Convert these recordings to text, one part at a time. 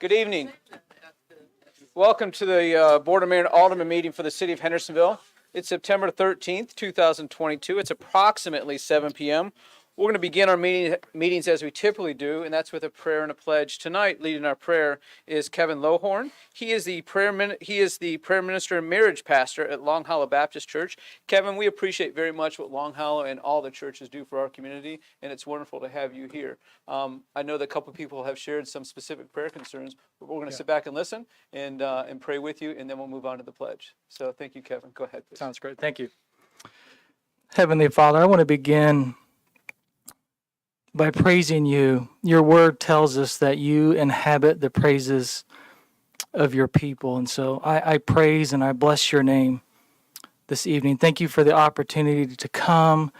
Good evening. Welcome to the Board of Mayor and Aldermen meeting for the City of Hendersonville. It's September 13th, 2022. It's approximately 7 p.m. We're going to begin our meetings as we typically do, and that's with a prayer and a pledge. Tonight, leading our prayer is Kevin Lohorn. He is the prayer minister and marriage pastor at Long Hollow Baptist Church. Kevin, we appreciate very much what Long Hollow and all the churches do for our community, and it's wonderful to have you here. I know that a couple of people have shared some specific prayer concerns, but we're going to sit back and listen and pray with you, and then we'll move on to the pledge. So thank you, Kevin. Go ahead, please. Sounds great. Thank you. Heavenly Father, I want to begin by praising you. Your word tells us that you inhabit the praises of your people. And so I praise and I bless your name this evening. Thank you for the opportunity to come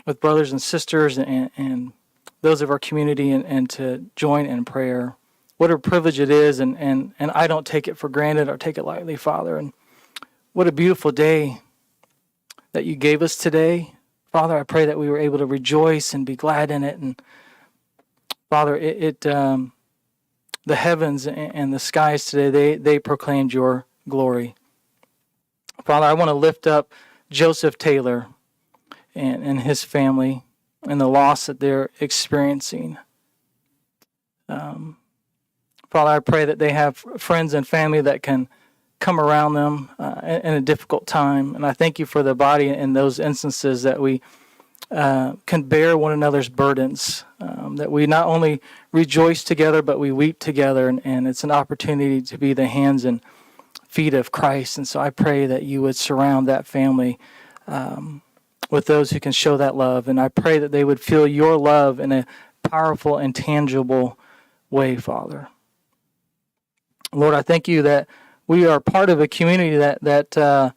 with brothers and sisters and those of our community and to join in prayer. What a privilege it is, and I don't take it for granted or take it lightly, Father. And what a beautiful day that you gave us today. Father, I pray that we were able to rejoice and be glad in it. And Father, the heavens and the skies today, they proclaimed your glory. Father, I want to lift up Joseph Taylor and his family and the loss that they're experiencing. Father, I pray that they have friends and family that can come around them in a difficult time. And I thank you for the body in those instances that we can bear one another's burdens, that we not only rejoice together, but we weep together. And it's an opportunity to be the hands and feet of Christ. And so I pray that you would surround that family with those who can show that love. And I pray that they would feel your love in a powerful and tangible way, Father. Lord, I thank you that we are part of a community that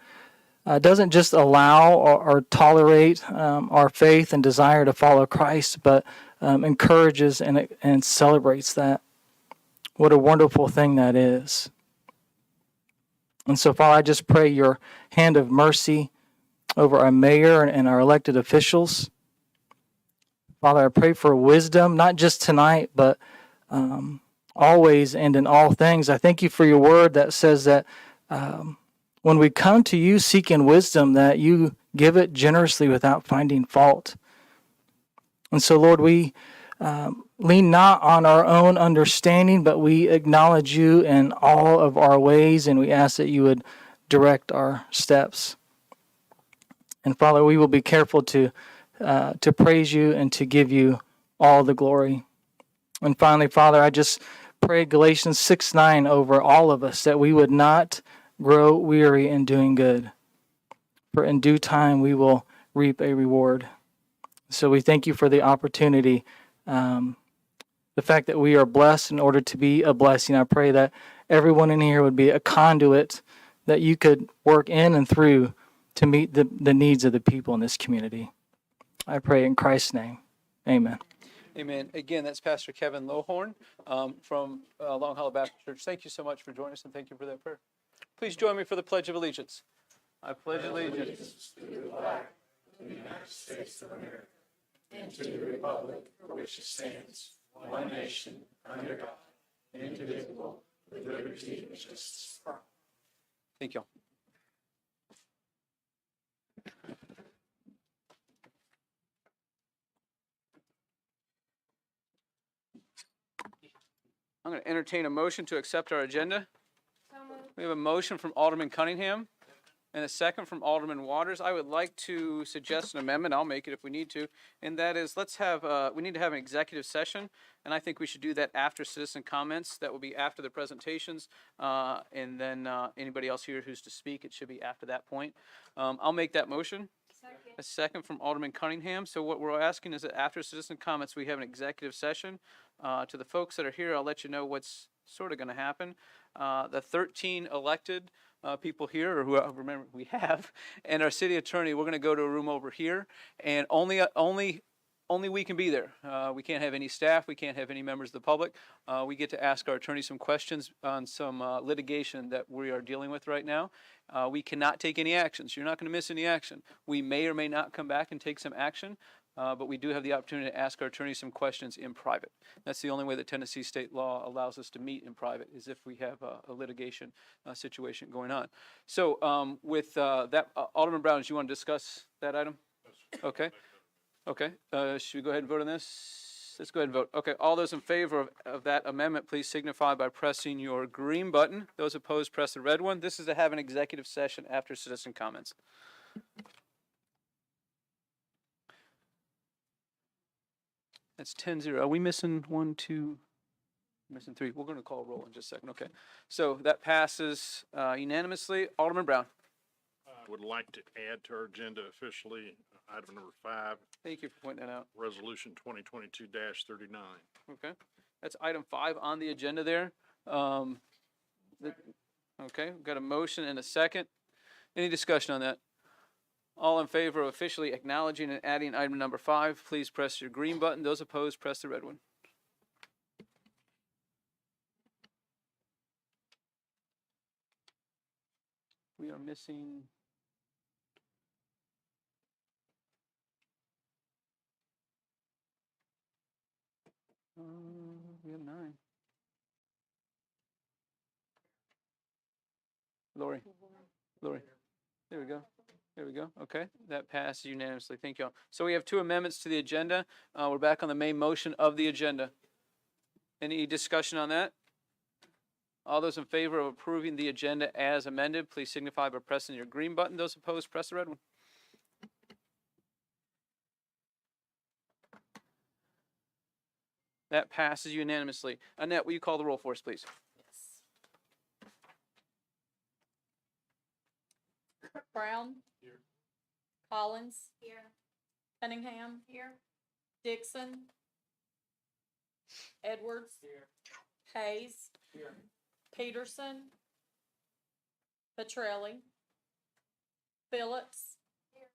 doesn't just allow or tolerate our faith and desire to follow Christ, but encourages and celebrates that. What a wonderful thing that is. And so, Father, I just pray your hand of mercy over our mayor and our elected officials. Father, I pray for wisdom, not just tonight, but always and in all things. I thank you for your word that says that when we come to you seeking wisdom, that you give it generously without finding fault. And so, Lord, we lean not on our own understanding, but we acknowledge you in all of our ways, and we ask that you would direct our steps. And Father, we will be careful to praise you and to give you all the glory. And finally, Father, I just pray Galatians 6:9 over all of us, that we would not grow weary in doing good, for in due time we will reap a reward. So we thank you for the opportunity, the fact that we are blessed in order to be a blessing. I pray that everyone in here would be a conduit that you could work in and through to meet the needs of the people in this community. I pray in Christ's name. Amen. Amen. Again, that's Pastor Kevin Lohorn from Long Hollow Baptist Church. Thank you so much for joining us, and thank you for that prayer. Please join me for the Pledge of Allegiance. I pledge allegiance to the flag of the United States of America and to the republic for which it stands, one nation, under God, indivisible, with liberty and justice for all. Thank you. I'm going to entertain a motion to accept our agenda. We have a motion from Alderman Cunningham and a second from Alderman Waters. I would like to suggest an amendment. I'll make it if we need to. And that is, we need to have an executive session. And I think we should do that after citizen comments. That will be after the presentations. And then anybody else here who's to speak, it should be after that point. I'll make that motion. A second from Alderman Cunningham. So what we're asking is that after citizen comments, we have an executive session. To the folks that are here, I'll let you know what's sort of going to happen. The 13 elected people here, or whoever remember we have, and our city attorney, we're going to go to a room over here, and only we can be there. We can't have any staff. We can't have any members of the public. We get to ask our attorney some questions on some litigation that we are dealing with right now. We cannot take any actions. You're not going to miss any action. We may or may not come back and take some action, but we do have the opportunity to ask our attorney some questions in private. That's the only way that Tennessee state law allows us to meet in private, is if we have a litigation situation going on. So with that, Alderman Brown, do you want to discuss that item? Okay. Okay. Should we go ahead and vote on this? Let's go ahead and vote. Okay. All those in favor of that amendment, please signify by pressing your green button. Those opposed, press the red one. This is to have an executive session after citizen comments. That's 10-0. Are we missing 1, 2? Missing 3. We're going to call a roll in just a second. Okay. So that passes unanimously. Alderman Brown. I would like to add to our agenda officially item number 5, Thank you for pointing that out. Resolution 2022-39. Okay. That's item 5 on the agenda there. Okay. We've got a motion and a second. Any discussion on that? All in favor of officially acknowledging and adding item number 5, please press your green button. Those opposed, press the red one. We are missing. We have 9. Lori. There we go. There we go. Okay, that passes unanimously. Thank you all. So we have 2 amendments to the agenda. We're back on the main motion of the agenda. Any discussion on that? All those in favor of approving the agenda as amended, please signify by pressing your green button. Those opposed, press the red one. That passes unanimously. Annette, will you call the roll for us, please? Brown. Here. Collins. Here. Cunningham. Here. Dixon. Edwards. Here. Hayes. Here. Peterson. Petrelli. Phillips. Here.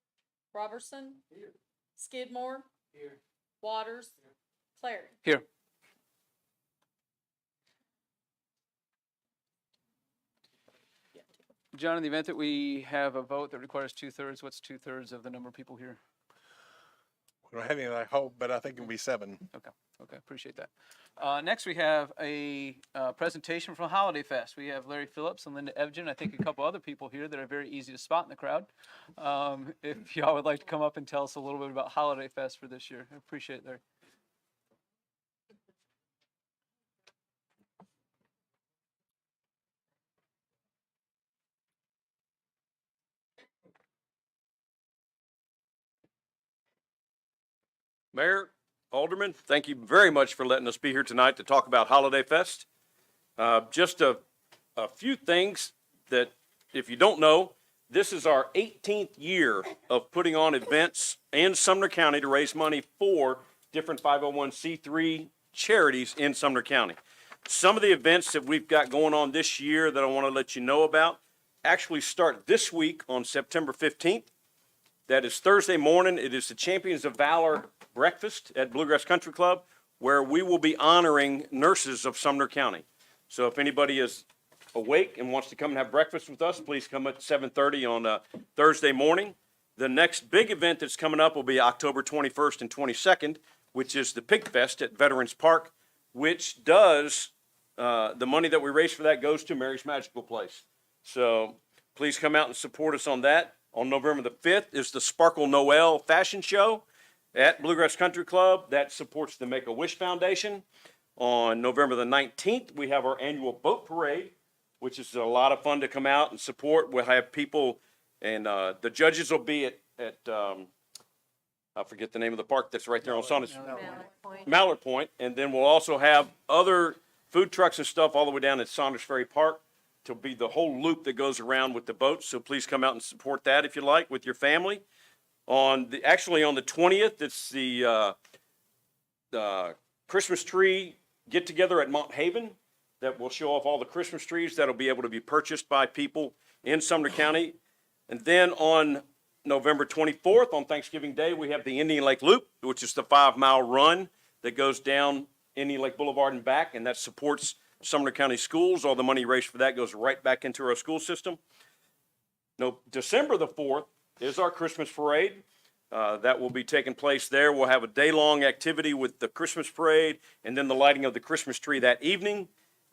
Robertson. Here. Skidmore. Here. Waters. Here. Clary. Here. John, in the event that we have a vote that requires 2/3, what's 2/3 of the number of people here? We don't have any, I hope, but I think it'll be 7. Okay, appreciate that. Next, we have a presentation from Holiday Fest. We have Larry Phillips and Linda Evgen, I think a couple other people here that are very easy to spot in the crowd. If y'all would like to come up and tell us a little bit about Holiday Fest for this year, I appreciate it, Larry. Mayor, Alderman, thank you very much for letting us be here tonight to talk about Holiday Fest. Just a few things that, if you don't know, this is our 18th year of putting on events in Sumner County to raise money for different 501c3 charities in Sumner County. Some of the events that we've got going on this year that I want to let you know about actually start this week on September 15th. That is Thursday morning. It is the Champions of Valor breakfast at Bluegrass Country Club, where we will be honoring nurses of Sumner County. So if anybody is awake and wants to come and have breakfast with us, please come at 7:30 on Thursday morning. The next big event that's coming up will be October 21st and 22nd, which is the Pickfest at Veterans Park, which does, the money that we raise for that goes to Mary's Magical Place. So please come out and support us on that. On November the 5th is the Sparkle Noel Fashion Show at Bluegrass Country Club. That supports the Make-A-Wish Foundation. On November the 19th, we have our annual boat parade, which is a lot of fun to come out and support. We'll have people, and the judges will be at I forget the name of the park that's right there on Saunders. Mallard Point. And then we'll also have other food trucks and stuff all the way down at Saunders Ferry Park to be the whole loop that goes around with the boats. So please come out and support that if you like with your family. Actually on the 20th, it's the Christmas tree get together at Mont Haven that will show off all the Christmas trees that'll be able to be purchased by people in Sumner County. And then on November 24th, on Thanksgiving Day, we have the Indian Lake Loop, which is the 5-mile run that goes down Indian Lake Boulevard and back, and that supports Sumner County schools. All the money raised for that goes right back into our school system. December the 4th is our Christmas parade. that will be taking place there. We'll have a day-long activity with the Christmas parade and then the lighting of the Christmas tree that evening.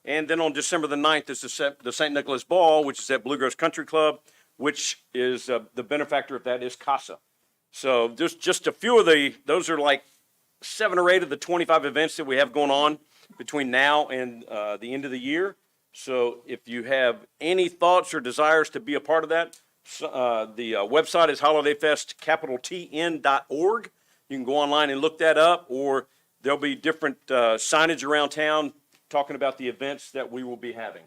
And then on December the 9th is the St. Nicholas Ball, which is at Bluegrass Country Club, which is the benefactor of that is CASA. So just a few of those are like 7 or 8 of the 25 events that we have going on between now and the end of the year. So if you have any thoughts or desires to be a part of that, the website is holidayfestcapitaltn.org. You can go online and look that up, or there'll be different signage around town talking about the events that we will be having.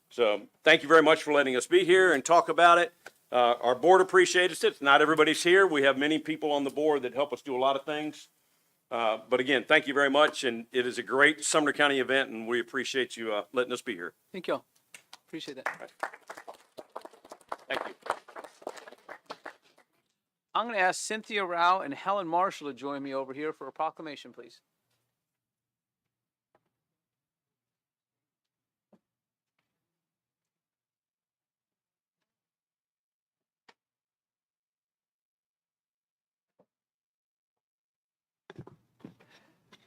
So thank you very much for letting us be here and talk about it. Our board appreciates it. Not everybody's here. We have many people on the board that help us do a lot of things. But again, thank you very much, and it is a great Sumner County event, and we appreciate you letting us be here. Thank you all. Appreciate that. Thank you. I'm going to ask Cynthia Rao and Helen Marshall to join me over here for a proclamation, please.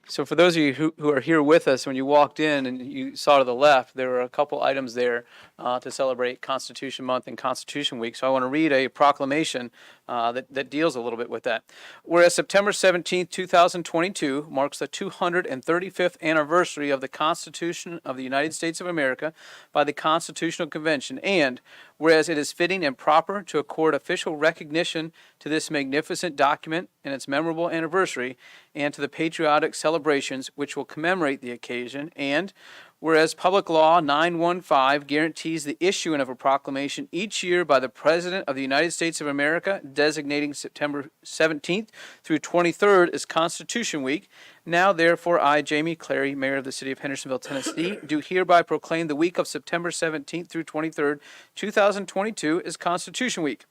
So for those of you who are here with us, when you walked in and you saw to the left, there were a couple items there to celebrate Constitution Month and Constitution Week. So I want to read a proclamation that deals a little bit with that. Whereas September 17th, 2022 marks the 235th anniversary of the Constitution of the United States of America by the Constitutional Convention, and whereas it is fitting and proper to accord official recognition to this magnificent document and its memorable anniversary, and to the patriotic celebrations which will commemorate the occasion, and whereas Public Law 915 guarantees the issuing of a proclamation each year by the President of the United States of America, designating September 17th through 23rd as Constitution Week, now therefore I, Jamie Clary, Mayor of the City of Hendersonville, Tennessee, do hereby proclaim the week of September 17th through 23rd, 2022 as Constitution Week.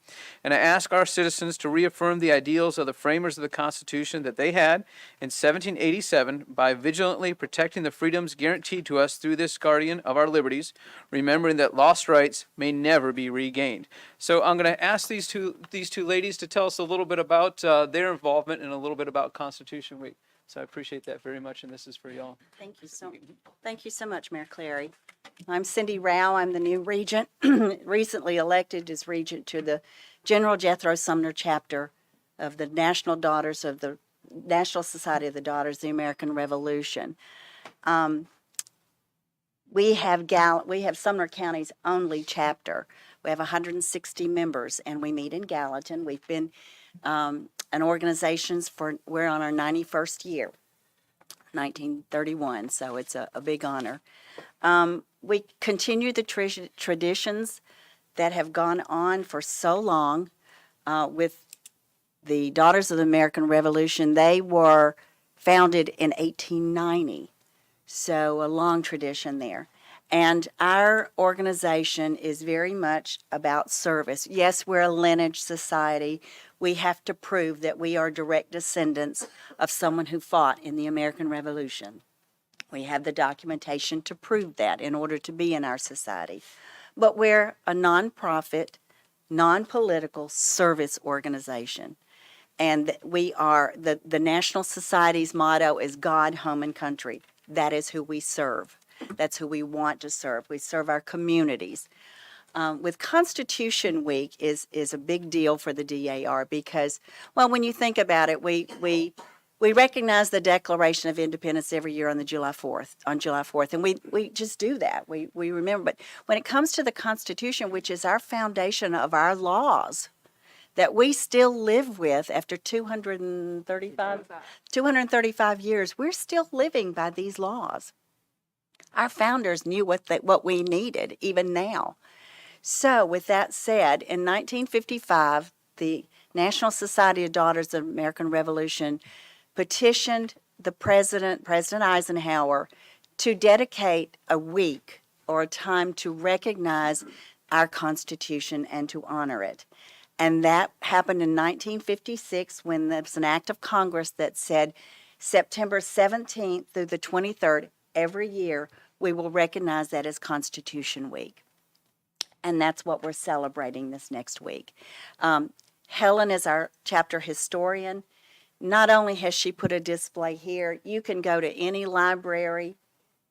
And I ask our citizens to reaffirm the ideals of the framers of the Constitution that they had in 1787 by vigilantly protecting the freedoms guaranteed to us through this guardian of our liberties, remembering that lost rights may never be regained. So I'm going to ask these two ladies to tell us a little bit about their involvement and a little bit about Constitution Week. So I appreciate that very much, and this is for y'all. Thank you so much, Mayor Clary. I'm Cindy Rao. I'm the new regent, recently elected as regent to the General Jethro Sumner chapter of the National Society of the Daughters of the American Revolution. We have Sumner County's only chapter. We have 160 members, and we meet in Gallatin. We've been an organization we're on our 91st year, 1931, so it's a big honor. We continue the traditions that have gone on for so long with the Daughters of the American Revolution. They were founded in 1890, so a long tradition there. And our organization is very much about service. Yes, we're a lineage society. We have to prove that we are direct descendants of someone who fought in the American Revolution. We have the documentation to prove that in order to be in our society. But we're a nonprofit, non-political service organization. And we are, the National Society's motto is God, home, and country. That is who we serve. That's who we want to serve. We serve our communities. With Constitution Week is a big deal for the DAR because, well, when you think about it, we recognize the Declaration of Independence every year on July 4th, and we just do that. We remember. But when it comes to the Constitution, which is our foundation of our laws that we still live with after 235 years, we're still living by these laws. Our founders knew what we needed, even now. So with that said, in 1955, the National Society of Daughters of the American Revolution petitioned the President Eisenhower, to dedicate a week or a time to recognize our Constitution and to honor it. And that happened in 1956 when there was an act of Congress that said September 17th through the 23rd, every year, we will recognize that as Constitution Week. And that's what we're celebrating this next week. Helen is our chapter historian. Not only has she put a display here, you can go to any library,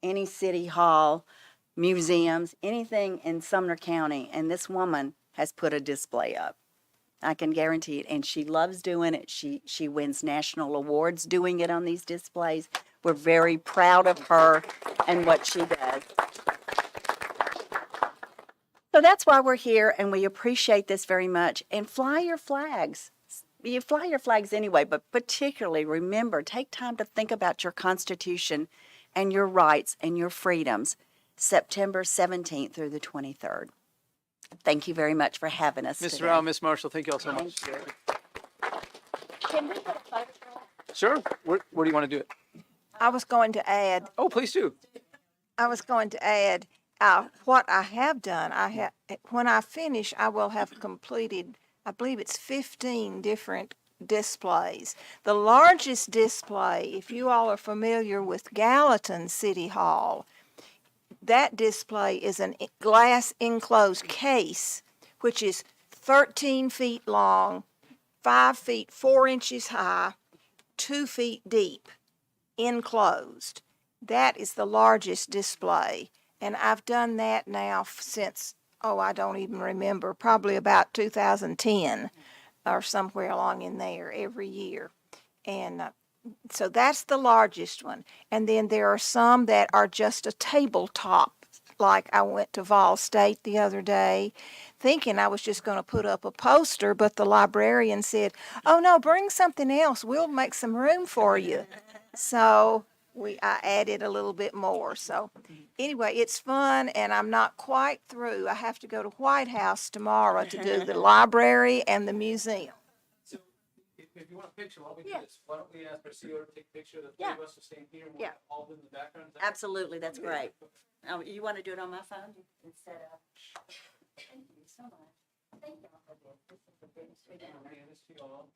any city hall, museums, anything in Sumner County, and this woman has put a display up. I can guarantee it, and she loves doing it. She wins national awards doing it on these displays. We're very proud of her and what she does. So that's why we're here, and we appreciate this very much. And fly your flags. You fly your flags anyway, but particularly remember, take time to think about your Constitution and your rights and your freedoms, September 17th through the 23rd. Thank you very much for having us Ms. today. Rao, Ms. Marshall, thank you all so much. Can we put a photograph? Sure. Where do you want to do it? I was going to add, Oh, please do. what I have done. When I finish, I will have completed, I believe it's 15 different displays. The largest display, if you all are familiar with Gallatin City Hall, that display is a glass enclosed case, which is 13 feet long, 5 feet 4 inches high, 2 feet deep, enclosed. That is the largest display. And I've done that now since, I don't even remember, probably about 2010 or somewhere along in there every year. And so that's the largest one. And then there are some that are just a tabletop. Like I went to Vol State the other day thinking I was just going to put up a poster, but the librarian said, "Oh no, bring something else. We'll make some room for you." So I added a little bit more. So anyway, it's fun, and I'm not quite through. I have to go to White House tomorrow to do the library and the museum. If you want a picture, why don't we Yeah. do this? Why don't we ask our CEO to take a picture? The three Yeah. of us are staying here, and we'll Yeah. all in the background. Is that- Absolutely, that's great. You want to do it on my phone instead of? Thank you so much. Thank you for this. This is a big sweet honor. Hand this to you all.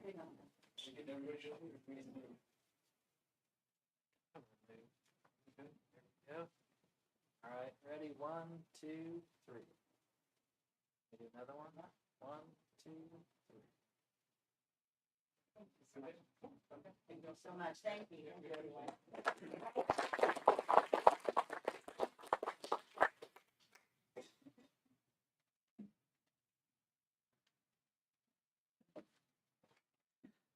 Big honor. We get everybody to look at me. Come on, baby. Good. There we go. All right, ready? 1, 2, 3. Maybe another one. 1, 2, 3. Thank you so much. Thank you.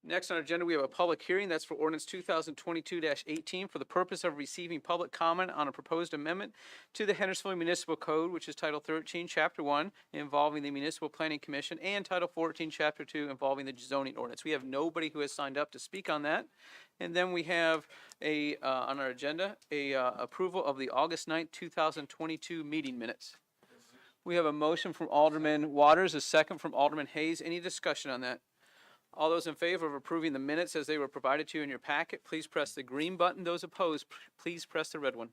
Next on our agenda, we have a public hearing. That's for ordinance 2022-18 for the purpose of receiving public comment on a proposed amendment to the Hendersonville Municipal Code, which is Title 13, Chapter 1, involving the Municipal Planning Commission, and Title 14, Chapter 2, involving the zoning ordinance. We have nobody who has signed up to speak on that. And then we have on our agenda, approval of the August 9th, 2022 meeting minutes. We have a motion from Alderman Waters, a second from Alderman Hayes. Any discussion on that? All those in favor of approving the minutes as they were provided to you in your packet, please press the green button. Those opposed, please press the red one.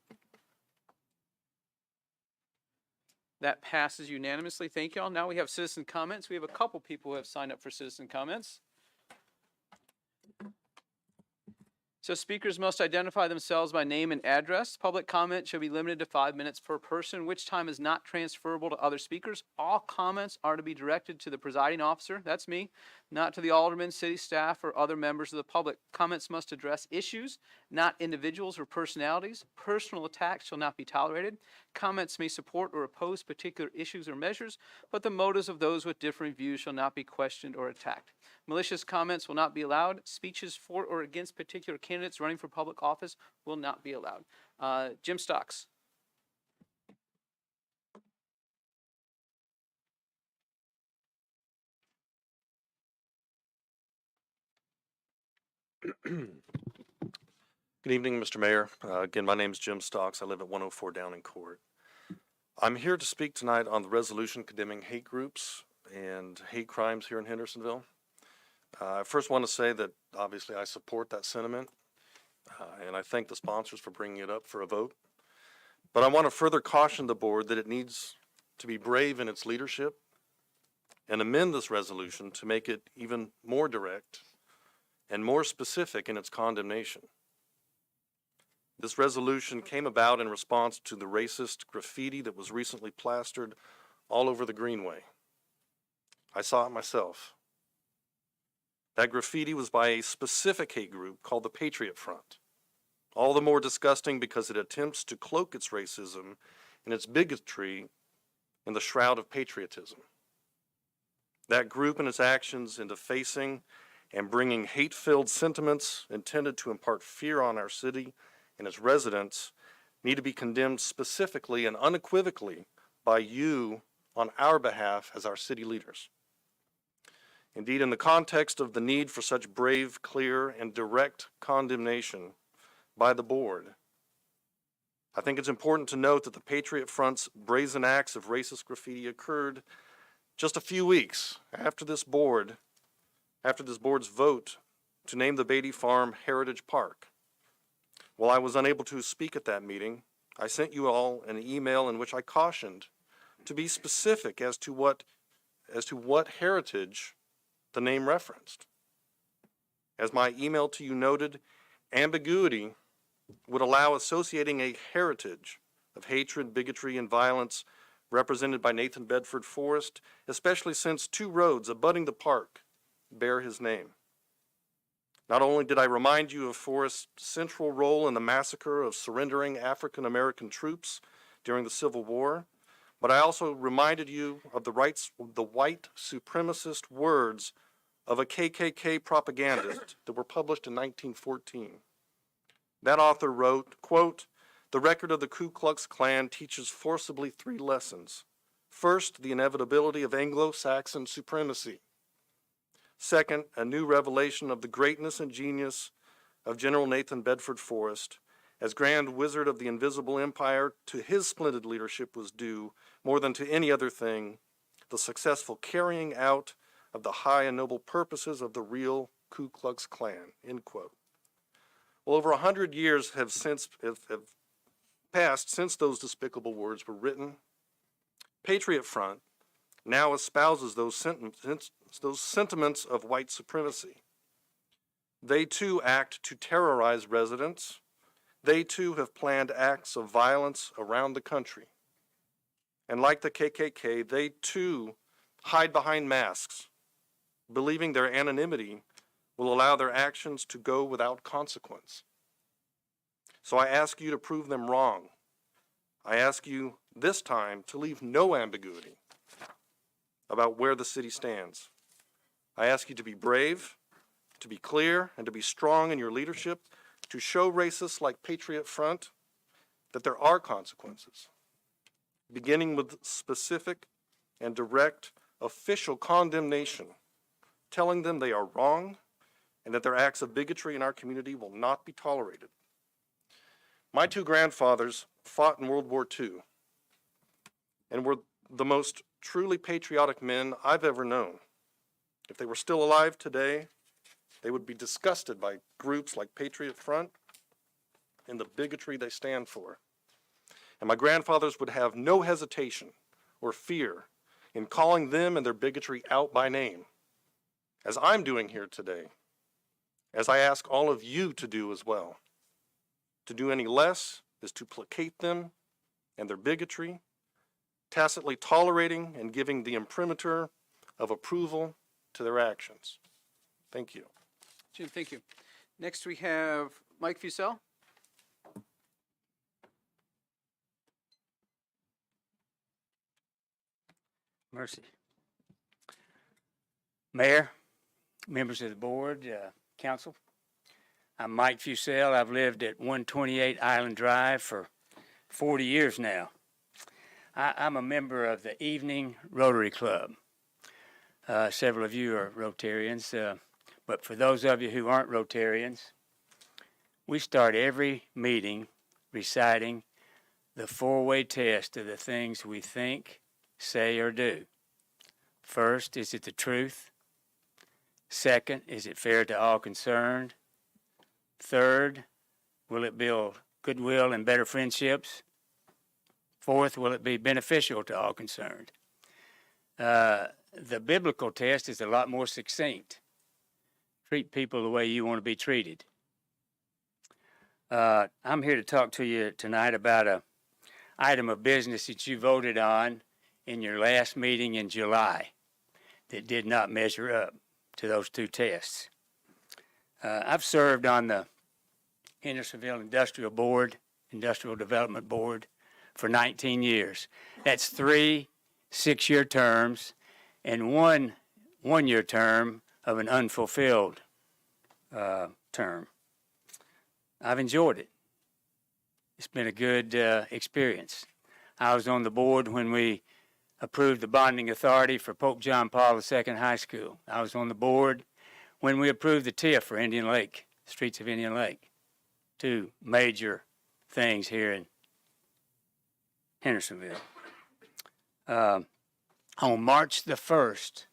That passes unanimously. Thank you all. Now we have citizen comments. We have a couple people who have signed up for citizen comments. So speakers must identify themselves by name and address. Public comment shall be limited to 5 minutes per person, which time is not transferable to other speakers. All comments are to be directed to the presiding officer, that's me, not to the aldermen, city staff, or other members of the public. Comments must address issues, not individuals or personalities. Personal attacks shall not be tolerated. Comments may support or oppose particular issues or measures, but the motives of those with differing views shall not be questioned or attacked. Malicious comments will not be allowed. Speeches for or against particular candidates running for public office will not be allowed. Jim Stocks. Good evening, Mr. Mayor. Again, my name is Jim Stocks. I live at 104 Downing Court. I'm here to speak tonight on the resolution condemning hate groups and hate crimes here in Hendersonville. I first want to say that obviously I support that sentiment, and I thank the sponsors for bringing it up for a vote. But I want to further caution the board that it needs to be brave in its leadership and amend this resolution to make it even more direct and more specific in its condemnation. This resolution came about in response to the racist graffiti that was recently plastered all over the Greenway. I saw it myself. That graffiti was by a specific hate group called the Patriot Front. All the more disgusting because it attempts to cloak its racism and its bigotry in the shroud of patriotism. That group and its actions in defacing and bringing hate-filled sentiments intended to impart fear on our city and its residents need to be condemned specifically and unequivocally by you on our behalf as our city leaders. Indeed, in the context of the need for such brave, clear, and direct condemnation by the board, I think it's important to note that the Patriot Front's brazen acts of racist graffiti occurred just a few weeks after this board's vote to name the Beatty Farm Heritage Park. While I was unable to speak at that meeting, I sent you all an email in which I cautioned to be specific as to what heritage the name referenced. As my email to you noted, ambiguity would allow associating a heritage of hatred, bigotry, and violence represented by Nathan Bedford Forrest, especially since 2 roads abutting the park bear his name. Not only did I remind you of Forrest's central role in the massacre of surrendering African American troops during the Civil War, but I also reminded you of the white supremacist words of a KKK propagandist that were published in 1914. That author wrote, quote, "The record of the Ku Klux Klan teaches forcibly 3 lessons. First, the inevitability of Anglo-Saxon supremacy. Second, a new revelation of the greatness and genius of General Nathan Bedford Forrest. As Grand Wizard of the Invisible Empire, to his splendid leadership was due, more than to any other thing, the successful carrying out of the high and noble purposes of the real Ku Klux Klan," end quote. Well, over 100 years have passed since those despicable words were written. Patriot Front now espouses those sentiments of white supremacy. They too act to terrorize residents. They too have planned acts of violence around the country. And like the KKK, they too hide behind masks, believing their anonymity will allow their actions to go without consequence. So I ask you to prove them wrong. I ask you this time to leave no ambiguity about where the city stands. I ask you to be brave, to be clear, and to be strong in your leadership, to show racists like Patriot Front that there are consequences, beginning with specific and direct official condemnation, telling them they are wrong and that their acts of bigotry in our community will not be tolerated. My 2 grandfathers fought in World War II and were the most truly patriotic men I've ever known. If they were still alive today, they would be disgusted by groups like Patriot Front and the bigotry they stand for. And my grandfathers would have no hesitation or fear in calling them and their bigotry out by name, as I'm doing here today, as I ask all of you to do as well. To do any less is to placate them and their bigotry, tacitly tolerating and giving the imprimatur of approval to their actions. Thank you. Jim, thank you. Next, we have Mike Fusell. Mercy. Mayor, members of the board, council, I'm Mike Fusell. I've lived at 128 Island Drive for 40 years now. I'm a member of the Evening Rotary Club. Several of you are Rotarians, but for those of you who aren't Rotarians, we start every meeting reciting the 4-way test of the things we think, say, or do. First, is it the truth? Second, is it fair to all concerned? Third, will it build goodwill and better friendships? Fourth, will it be beneficial to all concerned? The biblical test is a lot more succinct. Treat people the way you want to be treated. I'm here to talk to you tonight about an item of business that you voted on in your last meeting in July that did not measure up to those two tests. I've served on the Hendersonville Industrial Development Board for 19 years. That's 3 6-year terms and one 1-year term of an unfulfilled term. I've enjoyed it. It's been a good experience. I was on the board when we approved the bonding authority for Pope John Paul II High School. I was on the board when we approved the TIF for Indian Lake, streets of Indian Lake. 2 major things here in Hendersonville. On March the 1st,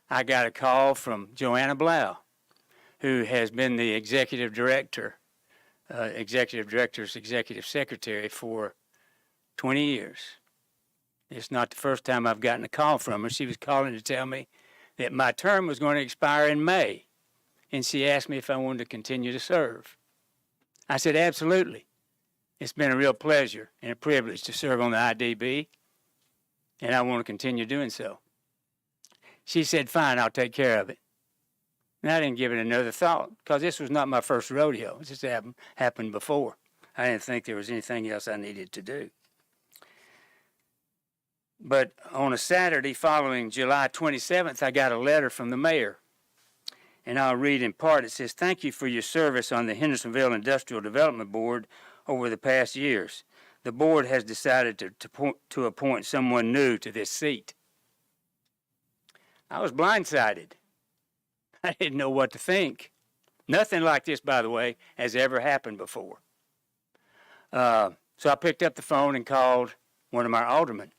I got a call from Joanna Blau, who has been the executive director's executive secretary for 20 years. It's not the first time I've gotten a call from her. She was calling to tell me that my term was going to expire in May, and she asked me if I wanted to continue to serve. I said, absolutely. It's been a real pleasure and a privilege to serve on the IDB, and I want to continue doing so. She said, fine, I'll take care of it. And I didn't give it another thought, because this was not my first rodeo. This happened before. I didn't think there was anything else I needed to do. But on a Saturday following July 27th, I got a letter from the mayor. And I'll read in part. It says, thank you for your service on the Hendersonville Industrial Development Board over the past years. The board has decided to appoint someone new to this seat. I was blindsided. I didn't know what to think. Nothing like this, by the way, has ever happened before. So I picked up the phone and called one of my aldermen.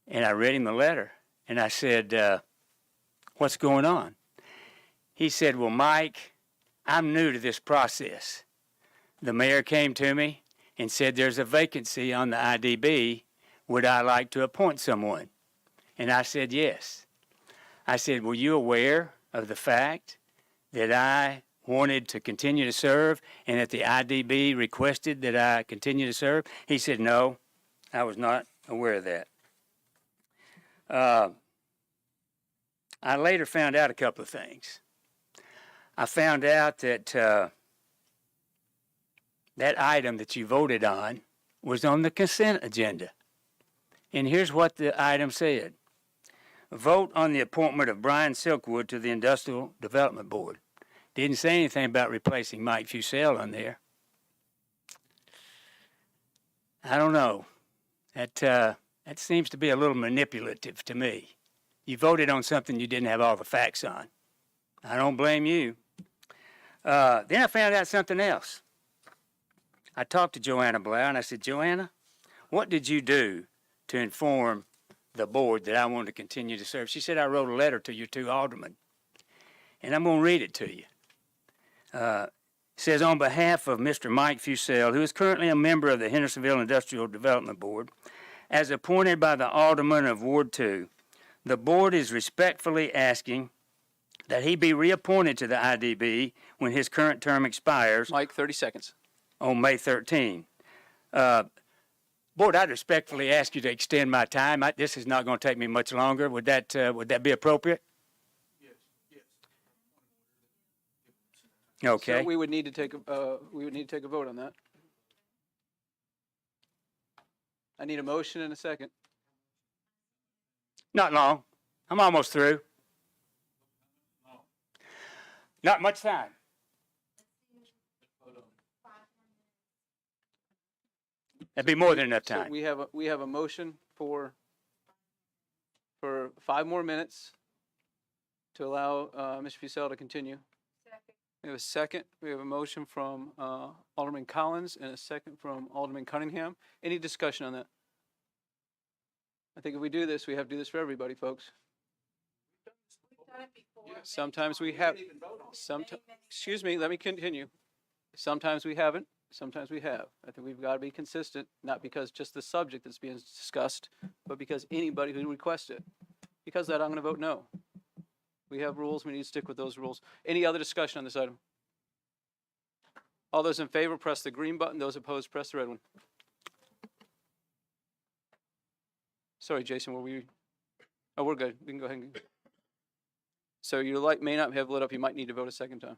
And I read him the letter. And I said, what's going on? He said, well, Mike, I'm new to this process. The mayor came to me and said there's a vacancy on the IDB. Would I like to appoint someone? And I said, yes. I said, were you aware of the fact that I wanted to continue to serve and that the IDB requested that I continue to serve? He said, no, I was not aware of that. I later found out a couple of things. I found out that that item that you voted on was on the consent agenda. And here's what the item said. Vote on the appointment of Brian Silkwood to the Industrial Development Board. Didn't say anything about replacing Mike Fusell on there. I don't know. That seems to be a little manipulative to me. You voted on something you didn't have all the facts on. I don't blame you. Then I found out something else. I talked to Joanna Blau and I said, Joanna, what did you do to inform the board that I wanted to continue to serve? She said, I wrote a letter to your 2 aldermen. And I'm going to read it to you. It says, on behalf of Mr. Mike Fusell, who is currently a member of the Hendersonville Industrial Development Board, as appointed by the alderman of Ward 2, the board is respectfully asking that he be reappointed to the IDB when his current term expires. Mike, 30 seconds. On May 13. Board, I'd respectfully ask you to extend my time. This is not going to take me much longer. Would that be appropriate? Yes. Okay. So we would need to take a vote on that. I need a motion and a second. Not long. I'm almost through. Not much time. That'd be more than enough So time. we have a motion for 5 more minutes to allow Mr. Fusell to continue. We have a second. We have a motion from Alderman Collins and a second from Alderman Cunningham. Any discussion on that? I think if we do this, we have to do this for everybody, folks. Sometimes we have, excuse me, let me continue. Sometimes we haven't, sometimes we have. I think we've got to be consistent, not because just the subject that's being discussed, but because anybody who requests it. Because of that, I'm going to vote no. We have rules, we need to stick with those rules. Any other discussion on this item? All those in favor, press the green button. Those opposed, press the red one. Sorry, Jason, were we? Oh, we're good. We can go ahead and. So your light may not have lit up. You might need to vote a second time.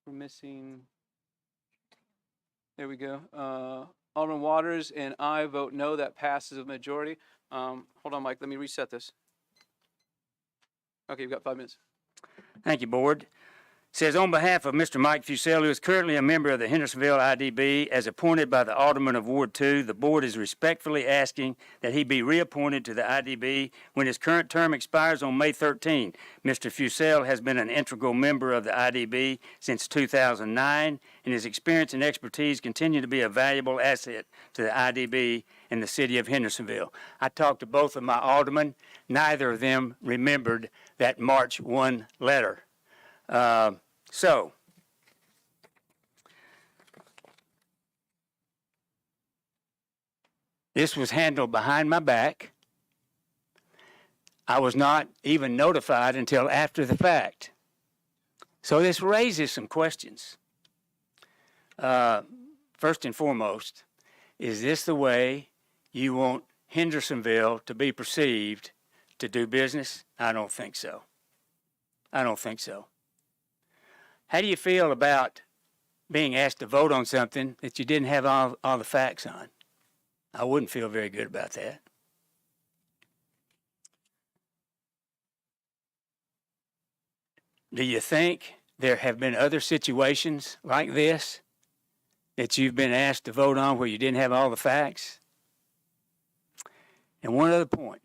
We're missing. There we go. Alderman Waters and I vote no. That passes a majority. Hold on, Mike. Let me reset this. Okay, you've got 5 minutes. Thank you, Board. Says, on behalf of Mr. Mike Fusell, who is currently a member of the Hendersonville IDB, as appointed by the Alderman of Ward 2, the Board is respectfully asking that he be reappointed to the IDB when his current term expires on May 13. Mr. Fusell has been an integral member of the IDB since 2009, and his experience and expertise continue to be a valuable asset to the IDB in the city of Hendersonville. I talked to both of my aldermen. Neither of them remembered that March 1 letter. So, this was handled behind my back. I was not even notified until after the fact. So this raises some questions. First and foremost, is this the way you want Hendersonville to be perceived to do business? I don't think so. I don't think so. How do you feel about being asked to vote on something that you didn't have all the facts on? I wouldn't feel very good about that. Do you think there have been other situations like this that you've been asked to vote on where you didn't have all the facts? And one other point.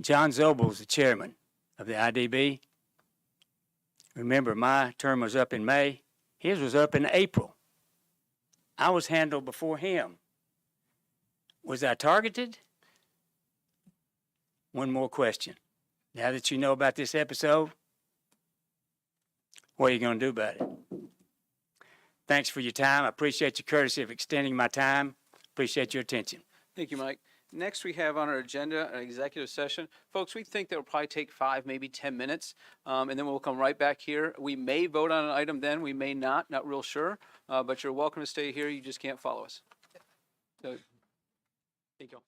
John Zobel is the chairman of the IDB. Remember, my term was up in May. His was up in April. I was handled before him. Was I targeted? One more question. Now that you know about this episode, what are you going to do about it? Thanks for your time. I appreciate your courtesy of extending my time. Appreciate your attention. Thank you, Mike. Next, we have on our agenda an executive session. Folks, we think that will probably take 5, maybe 10 minutes, and then we'll come right back here. We may vote on an item then, we may not real sure, but you're welcome to stay here. You just can't follow us. So, thank you all.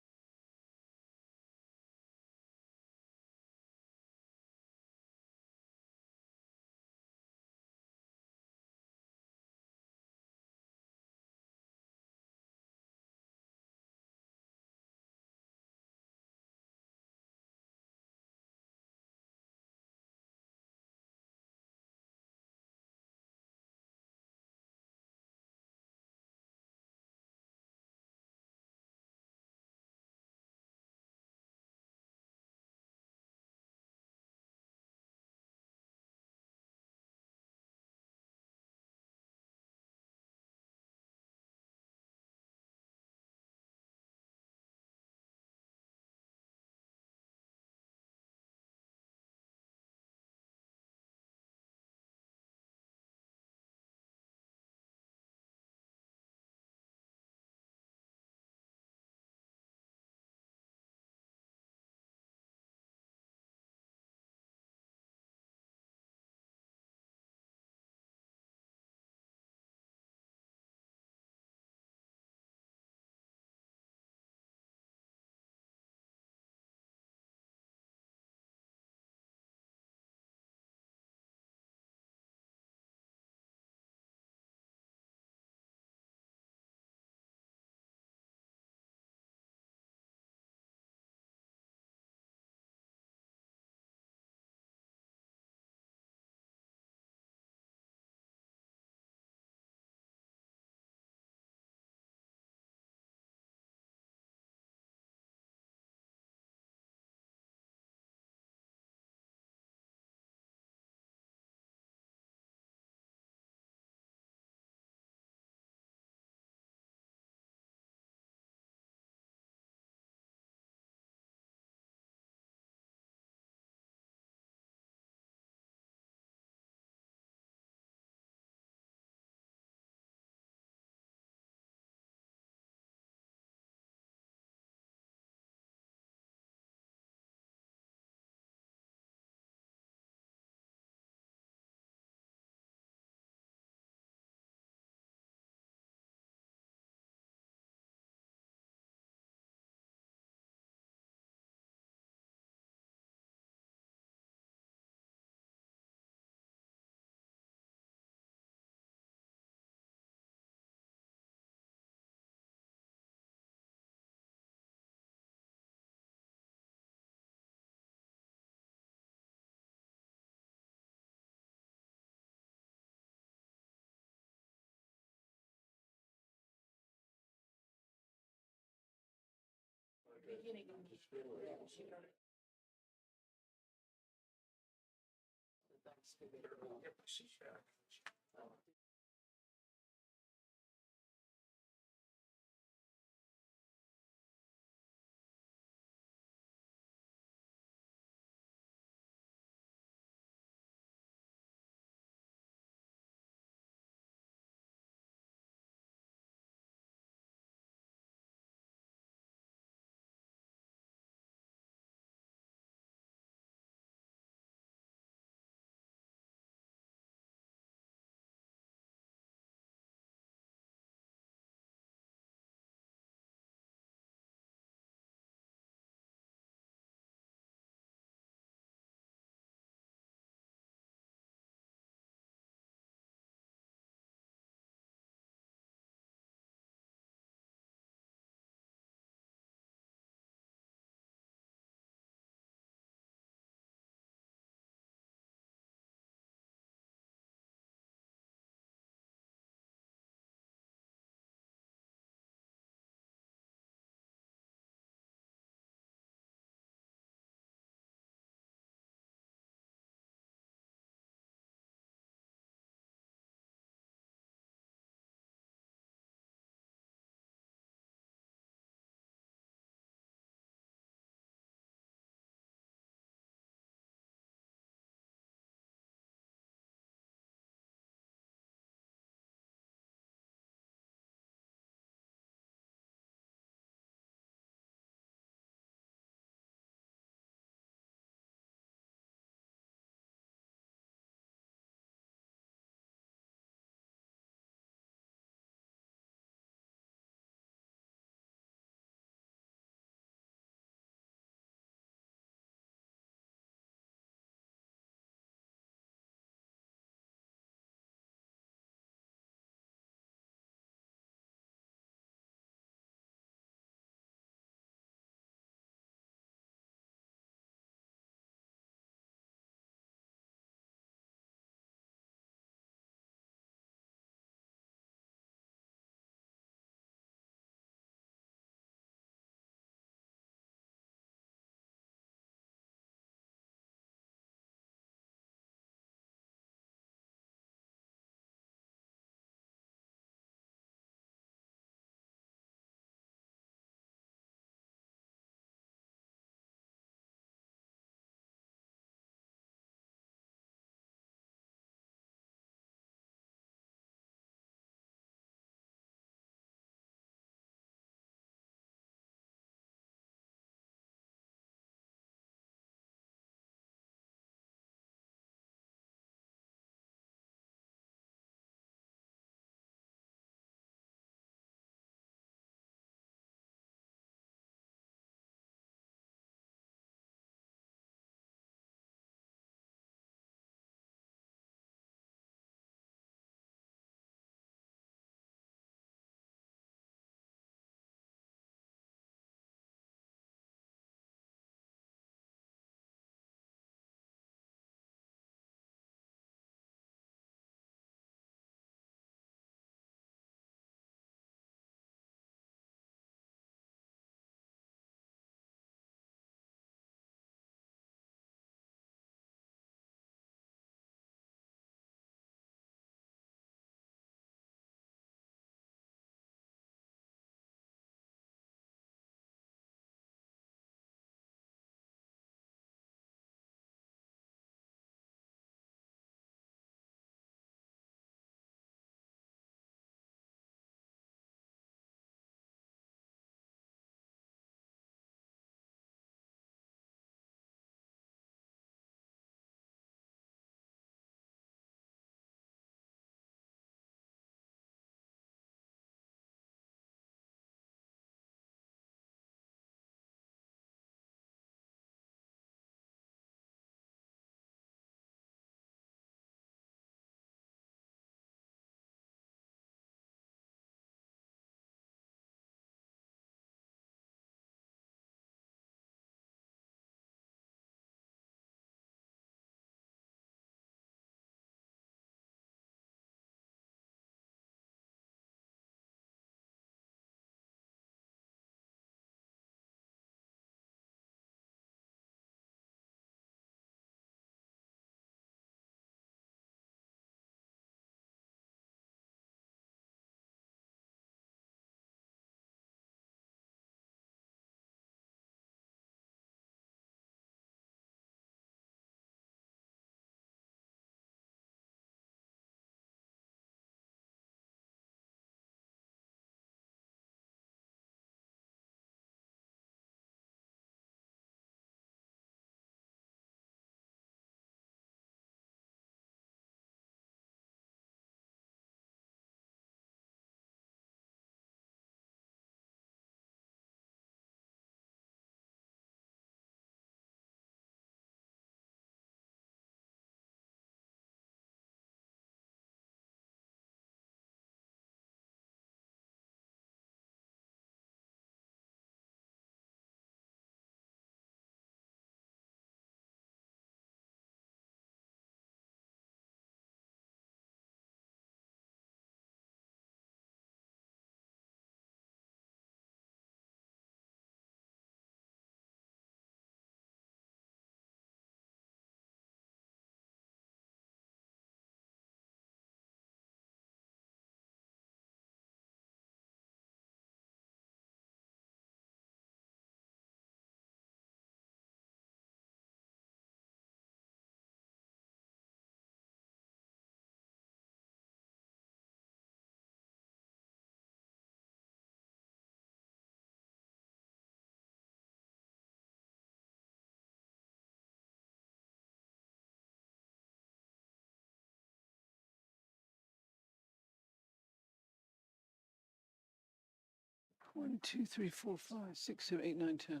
1, 2, 3, 4, 5, 6, 7, 8, 9, 10.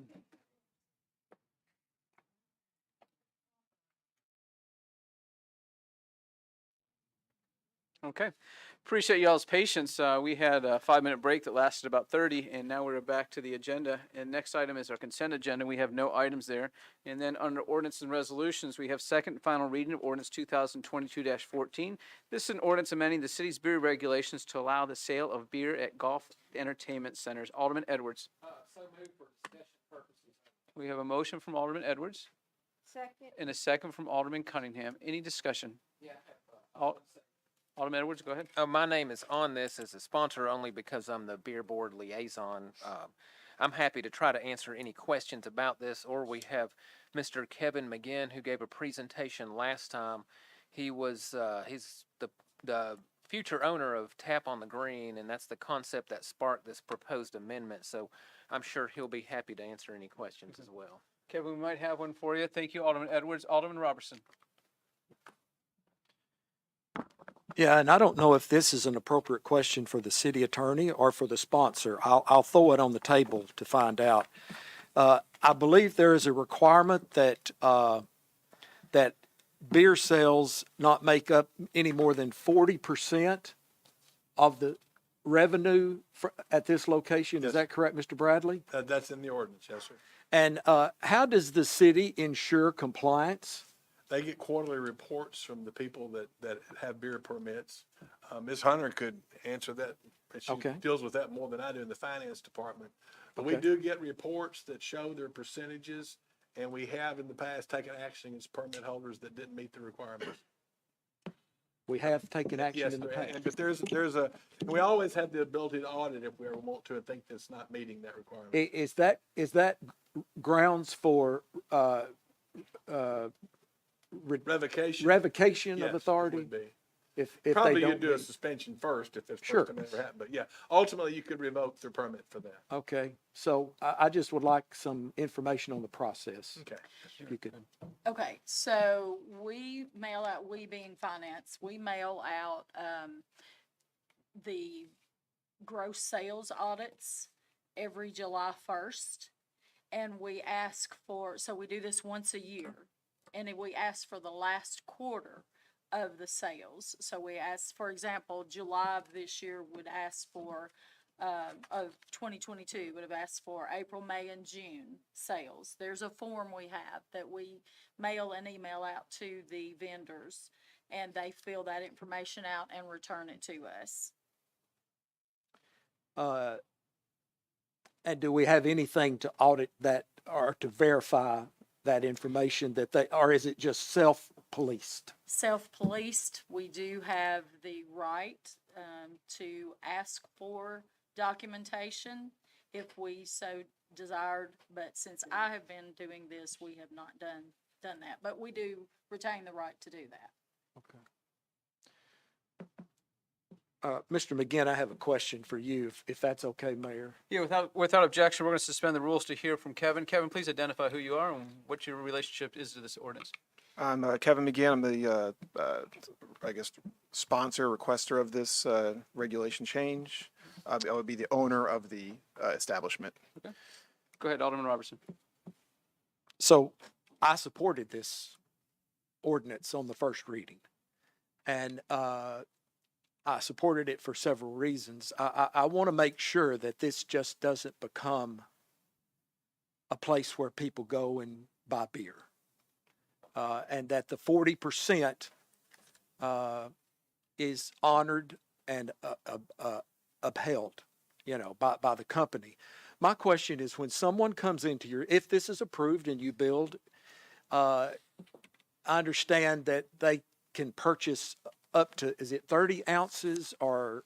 Okay. Appreciate y'all's patience. We had a 5-minute break that lasted about 30, and now we're back to the agenda. And next item is our consent agenda. We have no items there. And then under ordinance and resolutions, we have second and final reading of ordinance 2022-14. This is an ordinance amending the city's beer regulations to allow the sale of beer at golf entertainment centers. Alderman Edwards. So moved for discussion purposes. We have a motion from Alderman Edwards Second. and a second from Alderman Cunningham. Any discussion? Yeah. Alderman Edwards, go ahead. My name is on this as a sponsor only because I'm the beer board liaison. I'm happy to try to answer any questions about this, or we have Mr. Kevin McGinn, who gave a presentation last time. He was, he's the future owner of Tap on the Green, and that's the concept that sparked this proposed amendment. So I'm sure he'll be happy to answer any questions as well. Kevin, we might have one for you. Thank you, Alderman Edwards. Alderman Robertson. Yeah, and I don't know if this is an appropriate question for the city attorney or for the sponsor. I'll throw it on the table to find out. I believe there is a requirement that that beer sales not make up any more than 40% of the revenue at this location. Yes. Is that correct, Mr. Bradley? That's in the ordinance, yes, sir. And how does the city ensure compliance? They get quarterly reports from the people that have beer permits. Ms. Hunter could answer that. She Okay. deals with that more than I do in the finance department. But we Okay. do get reports that show their percentages, and we have in the past taken action against permit holders that didn't meet the requirements. We have taken action Yes, in the sir. past. But and we always have the ability to audit if we ever want to and think that's not meeting that requirement. Is that grounds for Revocation? revocation Yes, of it authority? would be. If they Probably don't you'd do a meet? suspension first if this Sure. first time ever happened, but yeah, ultimately you could revoke their permit for that. Okay, so I just would like some information on the process. Okay. If you could. Okay, so we being finance, we mail out, the gross sales audits every July 1st. And we ask for, so we do this once a year, and then we ask for the last quarter of the sales. So we ask, for example, July of this year would ask for, of 2022, would have asked for April, May, and June sales. There's a form we have that we mail and email out to the vendors, and they fill that information out and return it to us. And do we have anything to audit that or to verify that information that or is it just self-policed? Self-policed, we do have the right to ask for documentation if we so desired, but since I have been doing this, we have not done that, but we do retain the right to do that. Okay. Mr. McGinn, I have a question for you, if that's okay, Mayor. Yeah, without objection, we're going to suspend the rules to hear from Kevin. Kevin, please identify who you are and what your relationship is to this ordinance. I'm Kevin McGinn. I'm the, I guess, sponsor, requester of this regulation change. I would be the owner of the establishment. Go ahead, Alderman Robertson. So I supported this ordinance on the first reading. And I supported it for several reasons. I want to make sure that this just doesn't become a place where people go and buy beer. And that the 40% is honored and upheld, by the company. My question is, when someone comes into if this is approved and you build, I understand that they can purchase up to, is it 30 ounces or?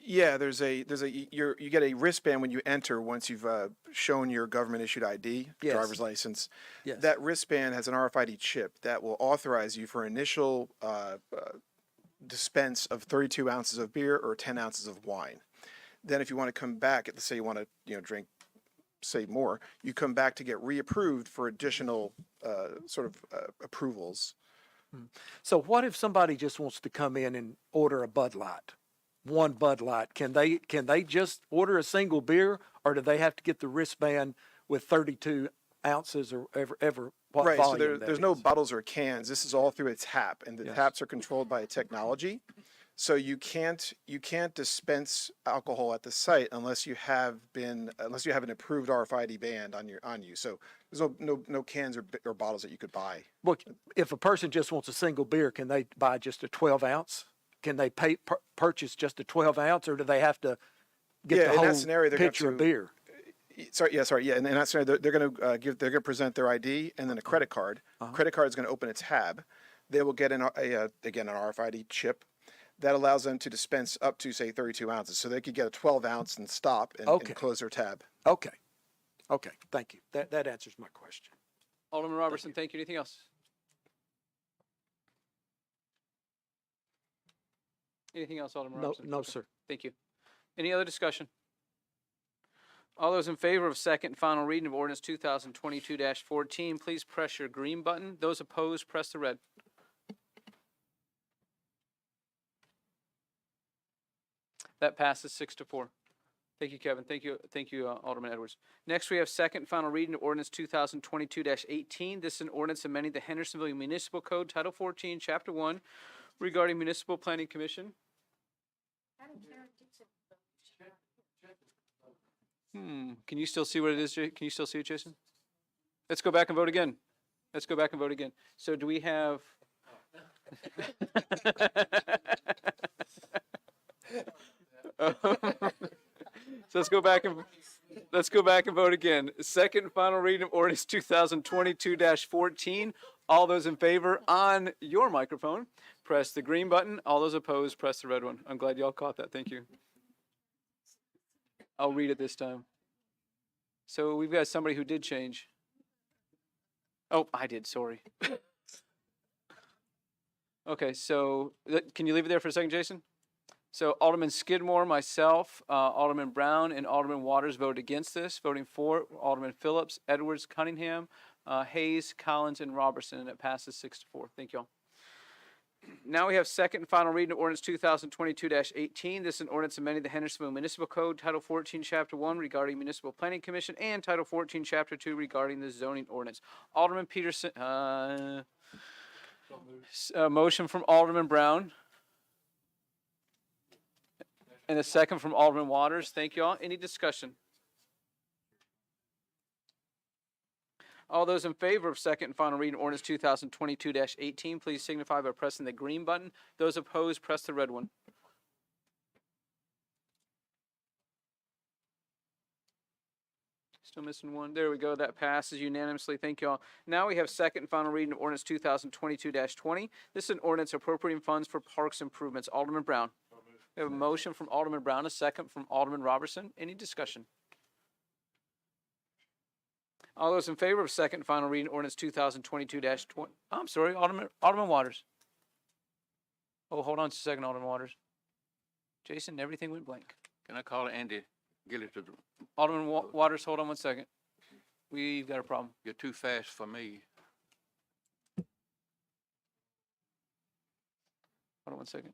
Yeah, you get a wristband when you enter once you've shown your government issued ID, Yes. driver's license. Yes. That wristband has an RFID chip that will authorize you for initial dispense of 32 ounces of beer or 10 ounces of wine. Then if you want to come back, let's say you want to drink, say more, you come back to get reapproved for additional approvals. So what if somebody just wants to come in and order a Bud Light? one Bud Light, can they just order a single beer, or do they have to get the wristband with 32 ounces or ever what Right, so volume there's that no is? bottles or cans. This is all through a tap, and the Yes. taps are controlled by a technology. So you can't dispense alcohol at the site unless you have an approved RFID band on you. So there's no cans or bottles that you could buy. Well, if a person just wants a single beer, can they buy just a 12 ounce? Can they purchase just a 12 ounce, or do they have to get Yeah, the in that whole scenario, they're gonna have pitcher of to- beer? Yeah. And in that scenario, they're going to present their ID and then a credit card. Credit card is going to open a tab. They will get an RFID chip that allows them to dispense up to, say, 32 ounces. So they could get a 12 ounce and stop and Okay. close their tab. Okay, thank you. That answers my question. Alderman Robertson, thank you. Anything else? Anything else, Alderman No, Robertson? no, Okay, sir. Thank you. Any other discussion? All those in favor of second and final reading of ordinance 2022-14, please press your green button. Those opposed, press the red. That passes 6-4. Thank you, Kevin. Thank you, Alderman Edwards. Next, we have second and final reading of ordinance 2022-18. This is an ordinance amending the Hendersonville Municipal Code, Title 14, Chapter 1, regarding Municipal Planning Commission. Can you still see what it is? Can you still see it, Jason? Let's go back and vote again. So do we have? So let's go back and vote again. Second and final reading of ordinance 2022-14. All those in favor on your microphone, press the green button. All those opposed, press the red one. I'm glad y'all caught that. Thank you. I'll read it this time. So we've got somebody who did change. Oh, I did, sorry. Okay, so can you leave it there for a second, Jason? So Alderman Skidmore, myself, Alderman Brown, and Alderman Waters voted against this. Voting for, Alderman Phillips, Edwards, Cunningham, Hayes, Collins, and Robertson, and it passes 6-4. Thank you all. Now we have second and final reading of ordinance 2022-18. This is an ordinance amending the Hendersonville Municipal Code, Title 14, Chapter 1, regarding Municipal Planning Commission, and Title 14, Chapter 2, regarding the zoning ordinance. Alderman Peterson, motion from Alderman Brown. And a second from Alderman Waters. Thank you all. Any discussion? All those in favor of second and final reading ordinance 2022-18, please signify by pressing the green button. Those opposed, press the red one. Still missing one. There we go. That passes unanimously. Thank you all. Now we have second and final reading of ordinance 2022-20. This is an ordinance appropriating funds for parks improvements. Alderman Brown. We have a motion from Alderman Brown, a second from Alderman Robertson. Any discussion? All those in favor of second and final reading ordinance 2022-20. I'm sorry, Alderman Waters. Oh, hold on just a second, Alderman Waters. Jason, everything went blank. Can I call Andy Gilly to the, Alderman Waters, hold on one second. We've got a problem. you're too fast for me. Hold on one second.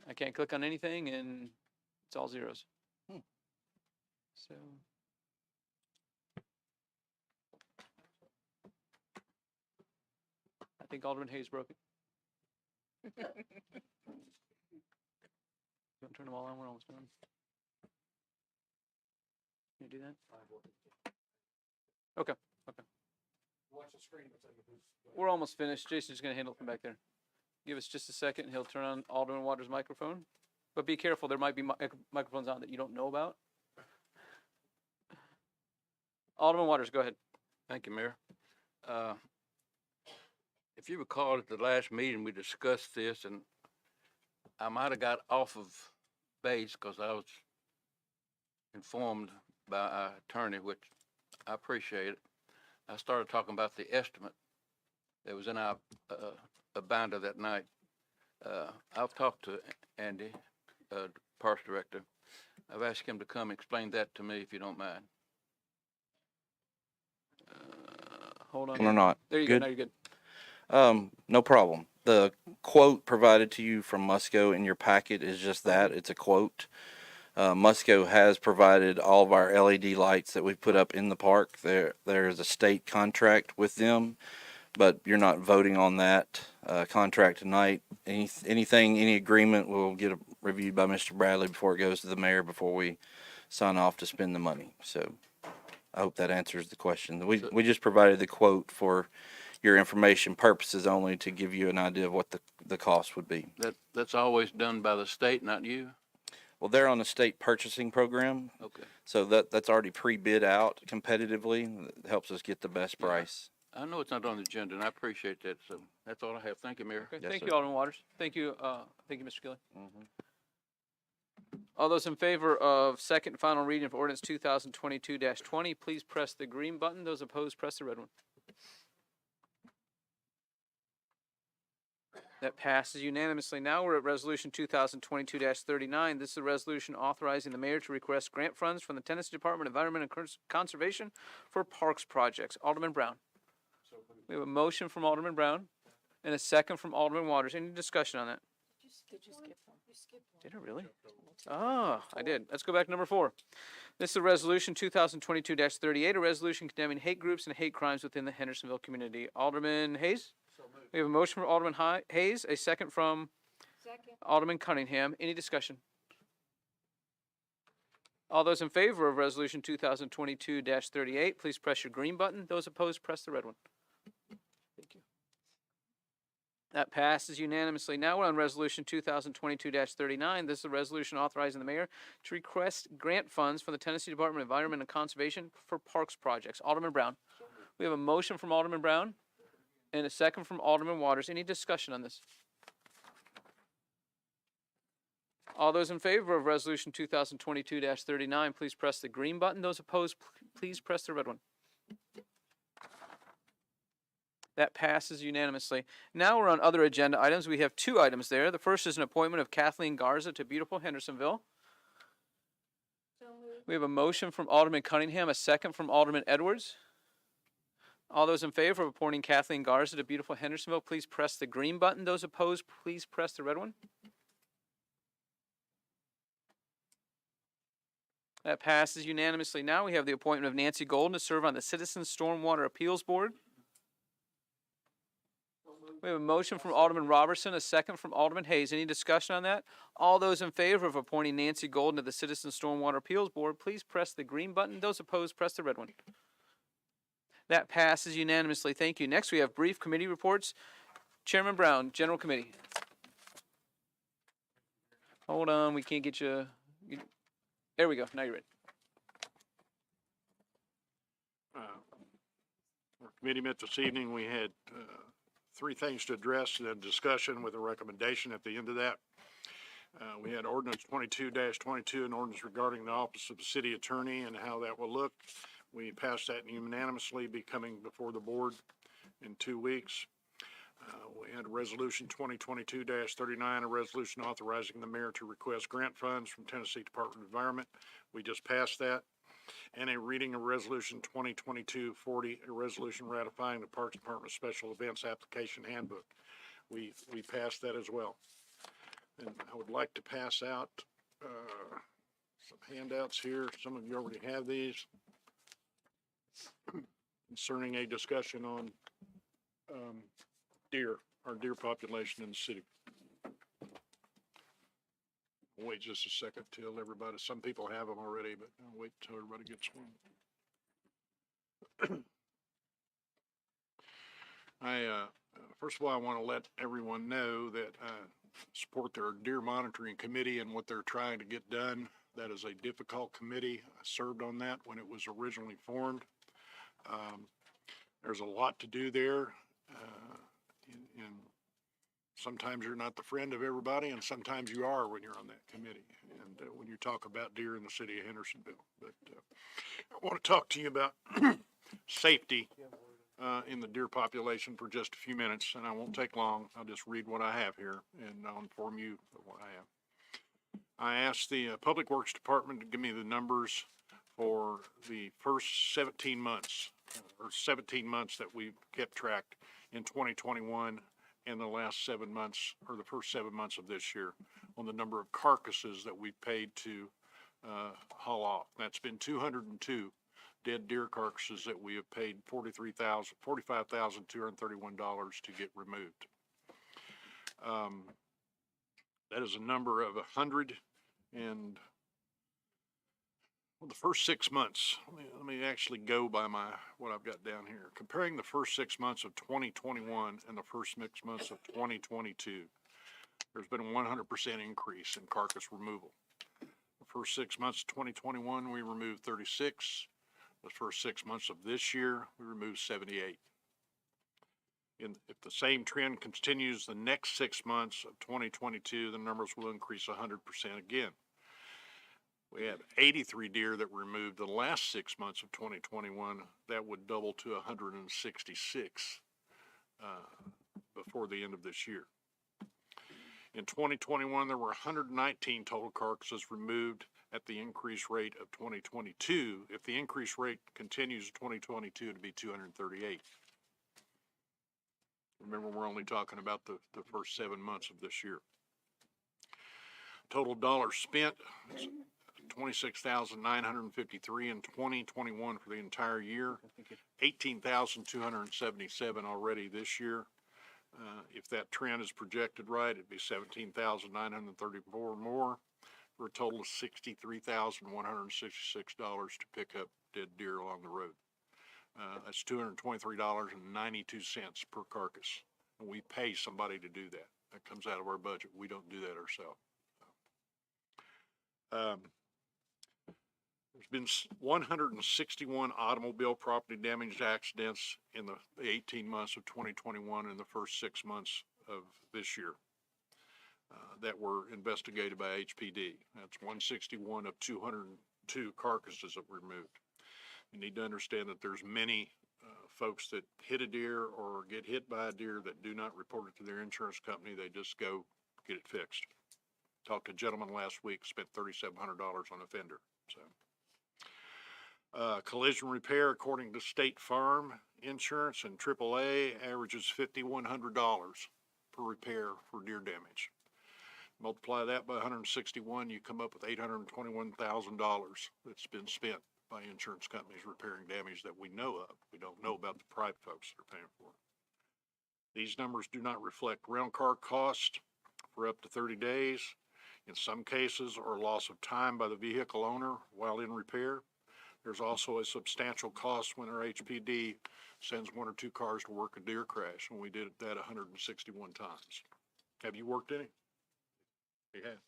I can't click on anything and it's all zeros. So. I think Alderman Hayes broke it. You want to turn them all on? We're almost done. Can you do that? Okay. We're almost finished. Jason's going to handle it from back there. Give us just a second and he'll turn on Alderman Waters' microphone. But be careful, there might be microphones on that you don't know about. Alderman Waters, go ahead. Thank you, Mayor. If you recall at the last meeting, we discussed this and I might have got off of base because I was informed by our attorney, which I appreciate it. I started talking about the estimate that was in our binder that night. I've talked to Andy, Parks Director. I've asked him to come explain that to me if you don't mind. Hold on. Or not. There you Good. go. Now you're good. No problem. The quote provided to you from Musco in your packet is just that. It's a quote. Musco has provided all of our LED lights that we put up in the park. There is a state contract with them, but you're not voting on that contract tonight. Any agreement will get reviewed by Mr. Bradley before it goes to the mayor before we sign off to spend the money. So I hope that answers the question. We just provided the quote for your information purposes only to give you an idea of what the cost would be. That's always done by the state, not you? Well, they're on the state purchasing program, Okay. so that's already pre-bid out competitively. It helps us get the best price. I know it's not on the agenda, and I appreciate that, so that's all I have. Thank you, Mayor. Okay, Yes, thank sir. you, Alderman Waters. Thank you, Mr. Gilly. Mhm. All those in favor of second and final reading of ordinance 2022-20, please press the green button. Those opposed, press the red one. That passes unanimously. Now we're at resolution 2022-39. This is a resolution authorizing the mayor to request grant funds from the Tennessee Department of Environment and Conservation for parks projects. Alderman Brown. We have a motion from Alderman Brown and a second from Alderman Waters. Any discussion on that? Did I really? Oh, I did. Let's go back to number 4. This is a resolution 2022-38, a resolution condemning hate groups and hate crimes within the Hendersonville community. Alderman Hayes? We have a motion from Alderman Hayes, a second from Alderman Cunningham. Any discussion? All those in favor of resolution 2022-38, please press your green button. Those opposed, press the red one. Thank you. That passes unanimously. Now we're on resolution 2022-39. This is a resolution authorizing the mayor to request grant funds from the Tennessee Department of Environment and Conservation for parks projects. Alderman Brown. We have a motion from Alderman Brown and a second from Alderman Waters. Any discussion on this? All those in favor of resolution 2022-39, please press the green button. Those opposed, please press the red one. That passes unanimously. Now we're on other agenda items. We have 2 items there. The first is an appointment of Kathleen Garza to beautiful Hendersonville. We have a motion from Alderman Cunningham, a second from Alderman Edwards. All those in favor of appointing Kathleen Garza to beautiful Hendersonville, please press the green button. Those opposed, please press the red one. That passes unanimously. Now we have the appointment of Nancy Golden to serve on the Citizens Stormwater Appeals Board. We have a motion from Alderman Robertson, a second from Alderman Hayes. Any discussion on that? All those in favor of appointing Nancy Golden to the Citizens Stormwater Appeals Board, please press the green button. Those opposed, press the red one. That passes unanimously. Thank you. Next, we have brief committee reports. Chairman Brown, General Committee. Hold on, we can't get you. There we go. Now you're ready. Our committee met this evening. We had 3 things to address and a discussion with a recommendation at the end of that. We had ordinance 22-22, an ordinance regarding the office of the city attorney and how that will look. We passed that unanimously, be coming before the board in 2 weeks. We had a resolution 2022-39, a resolution authorizing the mayor to request grant funds from Tennessee Department of Environment. We just passed that. And a reading of resolution 2022-40, a resolution ratifying the Parks Department Special Events Application Handbook. We passed that as well. And I would like to pass out some handouts here. Some of you already have these. Concerning a discussion on our deer population in the city. Wait just a second till everybody, some people have them already, but I'll wait till everybody gets one. First of all, I want to let everyone know that I support their deer monitoring committee and what they're trying to get done. That is a difficult committee. I served on that when it was originally formed. There's a lot to do there, and sometimes you're not the friend of everybody, and sometimes you are when you're on that committee, and when you talk about deer in the city of Hendersonville. But I want to talk to you about safety in the deer population for just a few minutes, and I won't take long. I'll just read what I have here, and I'll inform you of what I have. I asked the Public Works Department to give me the numbers for the first 17 months or 17 months that we kept track in 2021 and the last 7 months, or the first 7 months of this year, on the number of carcasses that we paid to haul off. That's been 202 dead deer carcasses that we have paid $45,231 to get removed. That is a number of 100 and, well, the first 6 months, let me actually go by what I've got down here. Comparing the first 6 months of 2021 and the first 6 months of 2022, there's been a 100% increase in carcass removal. The first 6 months of 2021, we removed 36. The first 6 months of this year, we removed 78. If the same trend continues the next 6 months of 2022, the numbers will increase 100% again. We have 83 deer that were removed the last 6 months of 2021. That would double to 166 before the end of this year. In 2021, there were 119 total carcasses removed at the increased rate of 2022. If the increased rate continues in 2022, to be 238. Remember, we're only talking about the first 7 months of this year. Total dollars spent, $26,953 in 2021 for the entire year, $18,277 already this year. If that trend is projected right, it'd be $17,934 more, for a total of $63,166 to pick up dead deer along the road. That's $223.92 per carcass. And we pay somebody to do that. That comes out of our budget. We don't do that ourselves. There's been 161 automobile property damage accidents in the 18 months of 2021 and the first 6 months of this year that were investigated by HPD. That's 161 of 202 carcasses that were removed. You need to understand that there's many folks that hit a deer or get hit by a deer that do not report it to their insurance company. They just go get it fixed. Talked to a gentleman last week, spent $3,700 on a fender. So, collision repair, according to State Farm Insurance and AAA, averages $5,100 per repair for deer damage. Multiply that by 161, you come up with $821,000 that's been spent by insurance companies repairing damage that we know of. We don't know about the private folks that are paying for it. These numbers do not reflect rental car cost for up to 30 days, in some cases, or loss of time by the vehicle owner while in repair. There's also a substantial cost when our HPD sends 1 or 2 cars to work a deer crash, and we did that 161 times. Have you worked any? You have.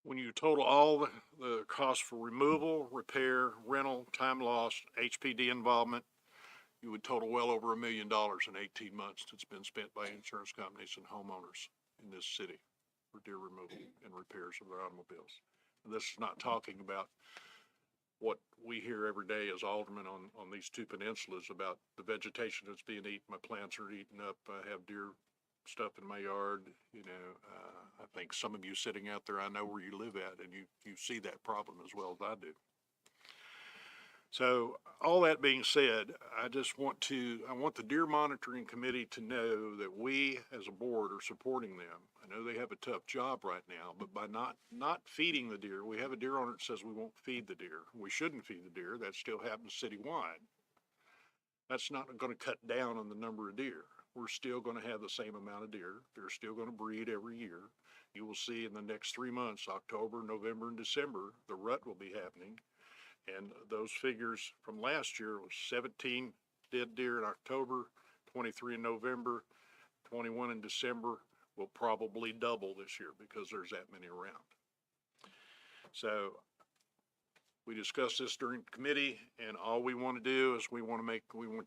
When you total all the costs for removal, repair, rental, time lost, HPD involvement, you would total well over $1 million in 18 months that's been spent by insurance companies and homeowners in this city for deer removal and repairs of their automobiles. And this is not talking about what we hear every day as aldermen on these 2 peninsulas about the vegetation that's being eaten. My plants are eaten up. I have deer stuff in my yard. You know, I think some of you sitting out there, I know where you live at, and you see that problem as well as I do. So all that being said, I want the Deer Monitoring Committee to know that we as a board are supporting them. I know they have a tough job right now, but by not feeding the deer, we have a deer owner that says we won't feed the deer. We shouldn't feed the deer. That still happens citywide. That's not going to cut down on the number of deer. We're still going to have the same amount of deer. They're still going to breed every year. You will see in the next 3 months, October, November, and December, the rut will be happening. And those figures from last year was 17 dead deer in October, 23 in November, 21 in December. Will probably double this year because there's that many around. So we discussed this during committee, and all we want to do is we want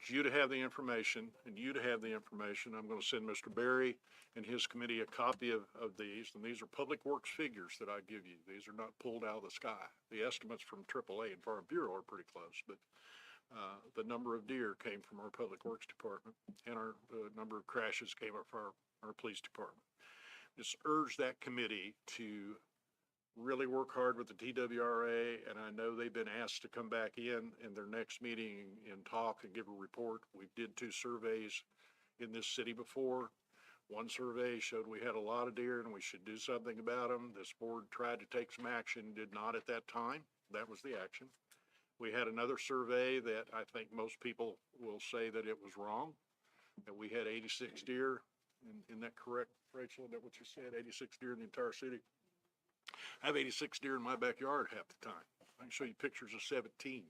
you to have the information, and you to have the information. I'm going to send Mr. Berry and his committee a copy of these, and these are Public Works figures that I give you. These are not pulled out of the sky. The estimates from AAA and Farm Bureau are pretty close, but the number of deer came from our Public Works Department, and the number of crashes came up from our Police Department. Just urge that committee to really work hard with the TWRA, and I know they've been asked to come back in their next meeting and talk and give a report. We did 2 surveys in this city before. One survey showed we had a lot of deer and we should do something about them. This board tried to take some action, did not at that time. That was the action. We had another survey that I think most people will say that it was wrong, that we had 86 deer. Isn't that correct, Rachel? Is that what you said? 86 deer in the entire city? I have 86 deer in my backyard half the time. I can show you pictures of 17.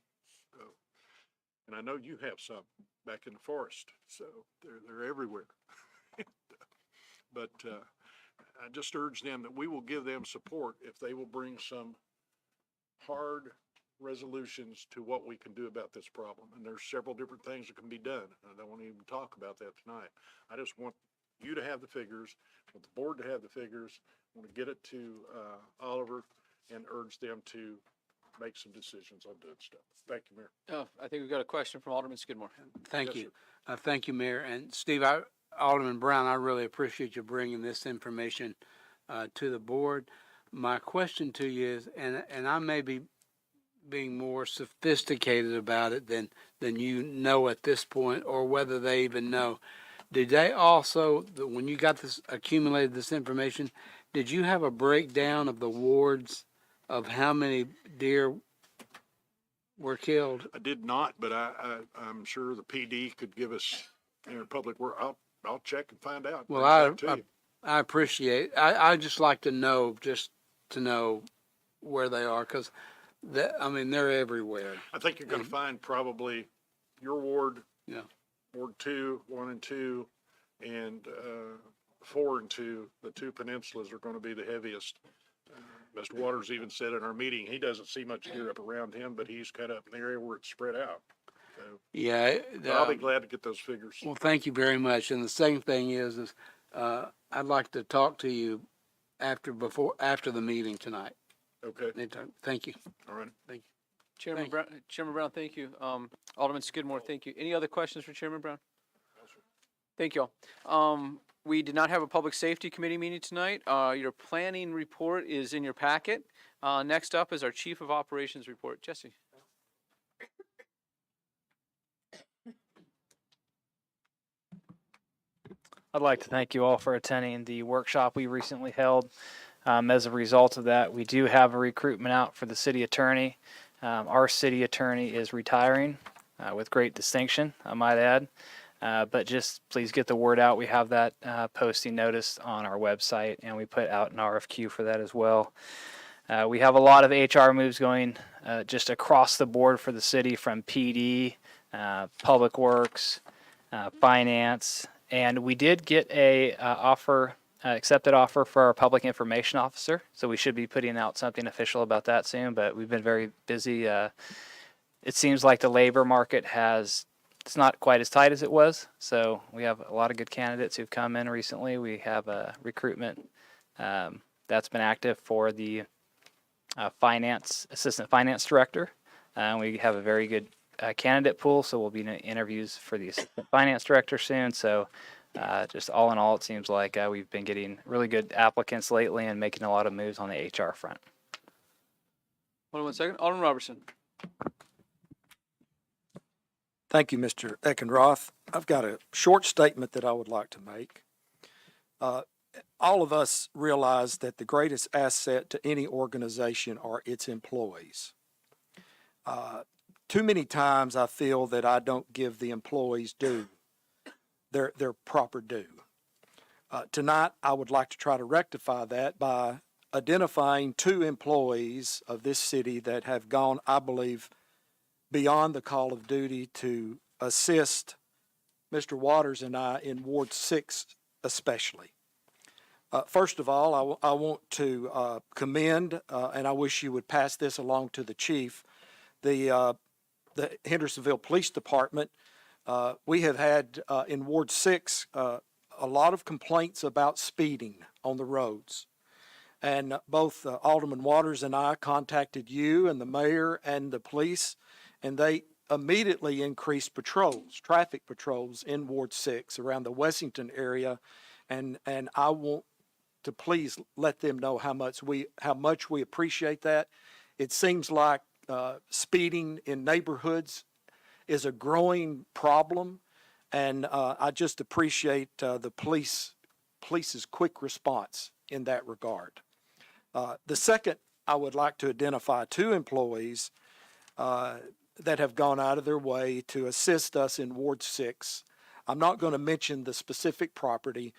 So, and I know you have some back in the forest, so they're everywhere. But I just urge them that we will give them support if they will bring some hard resolutions to what we can do about this problem. And there's several different things that can be done. I don't want to even talk about that tonight. I just want you to have the figures, want the board to have the figures, want to get it to Oliver and urge them to make some decisions on doing stuff. Thank you, Mayor. Oh, I think we've got a question from Alderman Skidmore. Thank Yes, you. sir. Thank you, Mayor. And Steve, Alderman Brown, I really appreciate you bringing this information to the board. My question to you is, and I may be being more sophisticated about it than you know at this point, or whether they even know. Did they also, when you got this, accumulated this information, did you have a breakdown of the wards of how many deer were killed? I did not, but I'm sure the PD could give us, public work. I'll check and find out. Well, Bring it back to you. I appreciate, I just like to know, just to know where they are, because they're everywhere. I think you're going to find probably your ward, Yeah. Ward 2, 1 and 2, and 4 and 2, the 2 peninsulas are going to be the heaviest. Mr. Waters even said in our meeting, he doesn't see much deer up around him, but he's kind of up in the area where it's spread out. So Yeah. I'll be glad to get those figures. Well, thank you very much. And the second thing is I'd like to talk to you after the meeting tonight. Okay, Thank you. all right. Thank you. Chairman Brown, thank you. Alderman Skidmore, thank you. Any other questions for Chairman Brown? Thank you all. We did not have a Public Safety Committee meeting tonight. Your planning report is in your packet. Next up is our Chief of Operations report. Jesse. I'd like to thank you all for attending the workshop we recently held. As a result of that, we do have a recruitment out for the city attorney. Our city attorney is retiring with great distinction, I might add. But just please get the word out. We have that posting notice on our website, and we put out an RFQ for that as well. We have a lot of HR moves going just across the board for the city, from PD, Public Works, Finance, and we did get a accepted offer for our Public Information Officer, so we should be putting out something official about that soon, but we've been very busy. It seems like the labor market it's not quite as tight as it was, so we have a lot of good candidates who've come in recently. We have a recruitment that's been active for the assistant finance director. We have a very good candidate pool, so we'll be in interviews for the assistant finance director soon. So just all in all, it seems like we've been getting really good applicants lately and making a lot of moves on the HR front. Hold on 1 second. Alderman Robertson. Thank you, Mr. Eckenroth. I've got a short statement that I would like to make. All of us realize that the greatest asset to any organization are its employees. Too many times I feel that I don't give the employees their proper due. Tonight, I would like to try to rectify that by identifying 2 employees of this city that have gone, I believe, beyond the call of duty to assist Mr. Waters and I in Ward 6 especially. First of all, I want to commend, and I wish you would pass this along to the chief, the Hendersonville Police Department. We have had in Ward 6 a lot of complaints about speeding on the roads. And both Alderman Waters and I contacted you and the mayor and the police, and they immediately increased traffic patrols in Ward 6 around the Wessington area. And I want to please let them know how much we appreciate that. It seems like speeding in neighborhoods is a growing problem, and I just appreciate the police's quick response in that regard. The second, I would like to identify two employees that have gone out of their way to assist us in Ward 6. I'm not going to mention the specific property,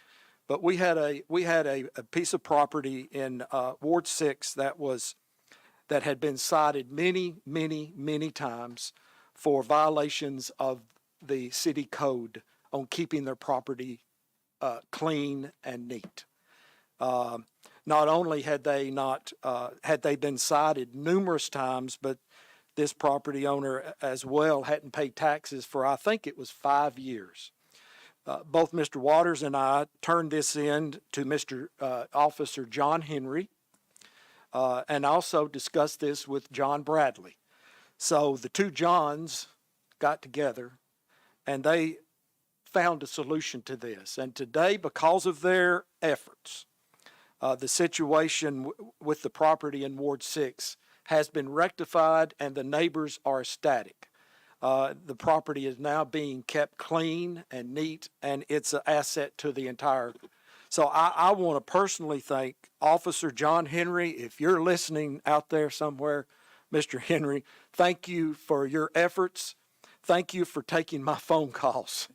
but we had a piece of property in Ward 6 that had been cited many times for violations of the city code on keeping their property clean and neat. Not only had they been cited numerous times, but this property owner as well hadn't paid taxes for, I think it was 5 years. Both Mr. Waters and I turned this in to Mr. Officer John Henry, and also discussed this with John Bradley. So the two Johns got together and they found a solution to this. And today, because of their efforts, the situation with the property in Ward 6 has been rectified and the neighbors are ecstatic. The property is now being kept clean and neat, and it's an asset to the entire. So I want to personally thank Officer John Henry. If you're listening out there somewhere, Mr. Henry, thank you for your efforts. Thank you for taking my phone calls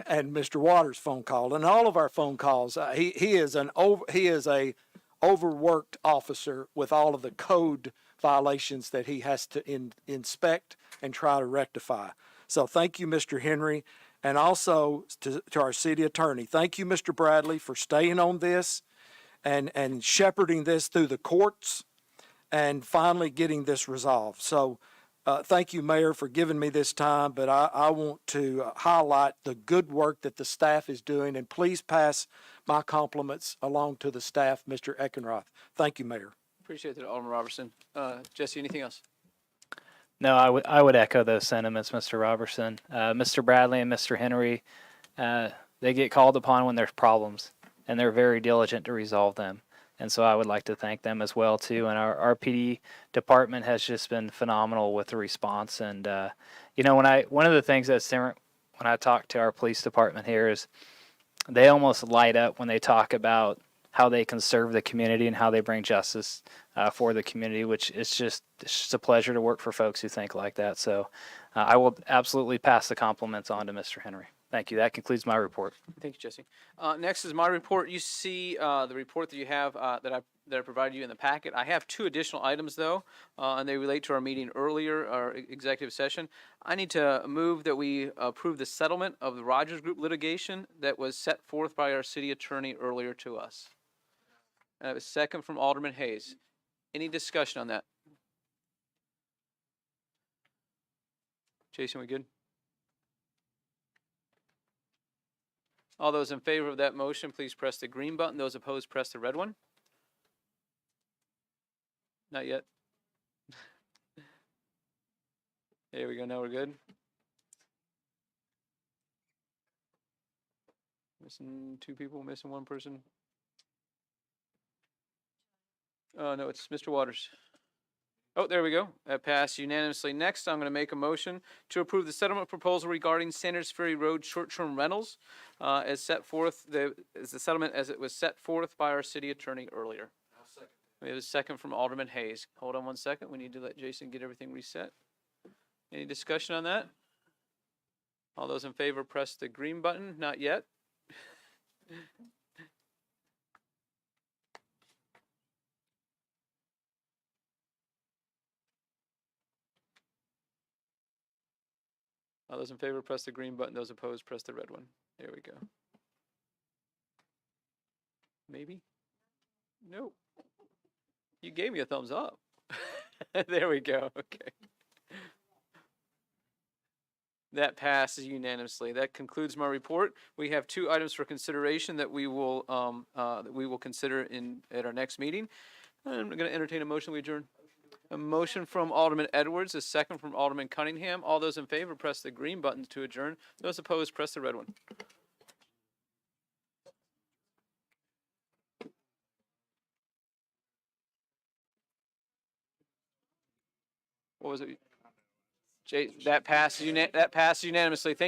and Mr. Waters' phone call and all of our phone calls. He is a overworked officer with all of the code violations that he has to inspect and try to rectify. So thank you, Mr. Henry, and also to our city attorney. Thank you, Mr. Bradley, for staying on this and shepherding this through the courts and finally getting this resolved. So thank you, Mayor, for giving me this time, but I want to highlight the good work that the staff is doing, and please pass my compliments along to the staff, Mr. Eckenroth. Thank you, Mayor. Appreciate that, Alderman Robertson. Jesse, anything else? No, I would echo those sentiments, Mr. Robertson. Mr. Bradley and Mr. Henry, they get called upon when there's problems, and they're very diligent to resolve them. And so I would like to thank them as well, too. And our PD department has just been phenomenal with the response. And, one of the things that's different when I talk to our police department here is they almost light up when they talk about how they can serve the community and how they bring justice for the community, which is it's just a pleasure to work for folks who think like that. So I will absolutely pass the compliments on to Mr. Henry. Thank you. That concludes my report. Thank you, Jesse. Next is my report. You see the report that you have that I provided you in the packet. I have two additional items, though, and they relate to our meeting earlier, our executive session. I need to move that we approve the settlement of the Rogers Group litigation that was set forth by our city attorney earlier to us. And I have a second from Alderman Hayes. Any discussion on that? Jason, we good? All those in favor of that motion, please press the green button. Those opposed, press the red one. Not yet. There we go. Now we're good. Missing two people, missing one person. Oh, no, it's Mr. Waters. Oh, there we go. That passed unanimously. Next, I'm going to make a motion to approve the settlement proposal regarding Sanders Ferry Road short-term rentals as set forth, the settlement as it was set forth by our city attorney earlier. I'll second. We have a second from Alderman Hayes. Hold on 1 second. We need to let Jason get everything reset. Any discussion on that? All those in favor, press the green button. Not yet. All those in favor, press the green button. Those opposed, press the red one. There we go. Maybe? Nope. You gave me a thumbs up. There we go. Okay. That passes unanimously. That concludes my report. We have two items for consideration that we will consider at our next meeting. I'm going to entertain a motion. We adjourn. A motion from Alderman Edwards, a second from Alderman Cunningham. All those in favor, press the green button to adjourn. Those opposed, press the red one. What was it? That passes unanimously. Thank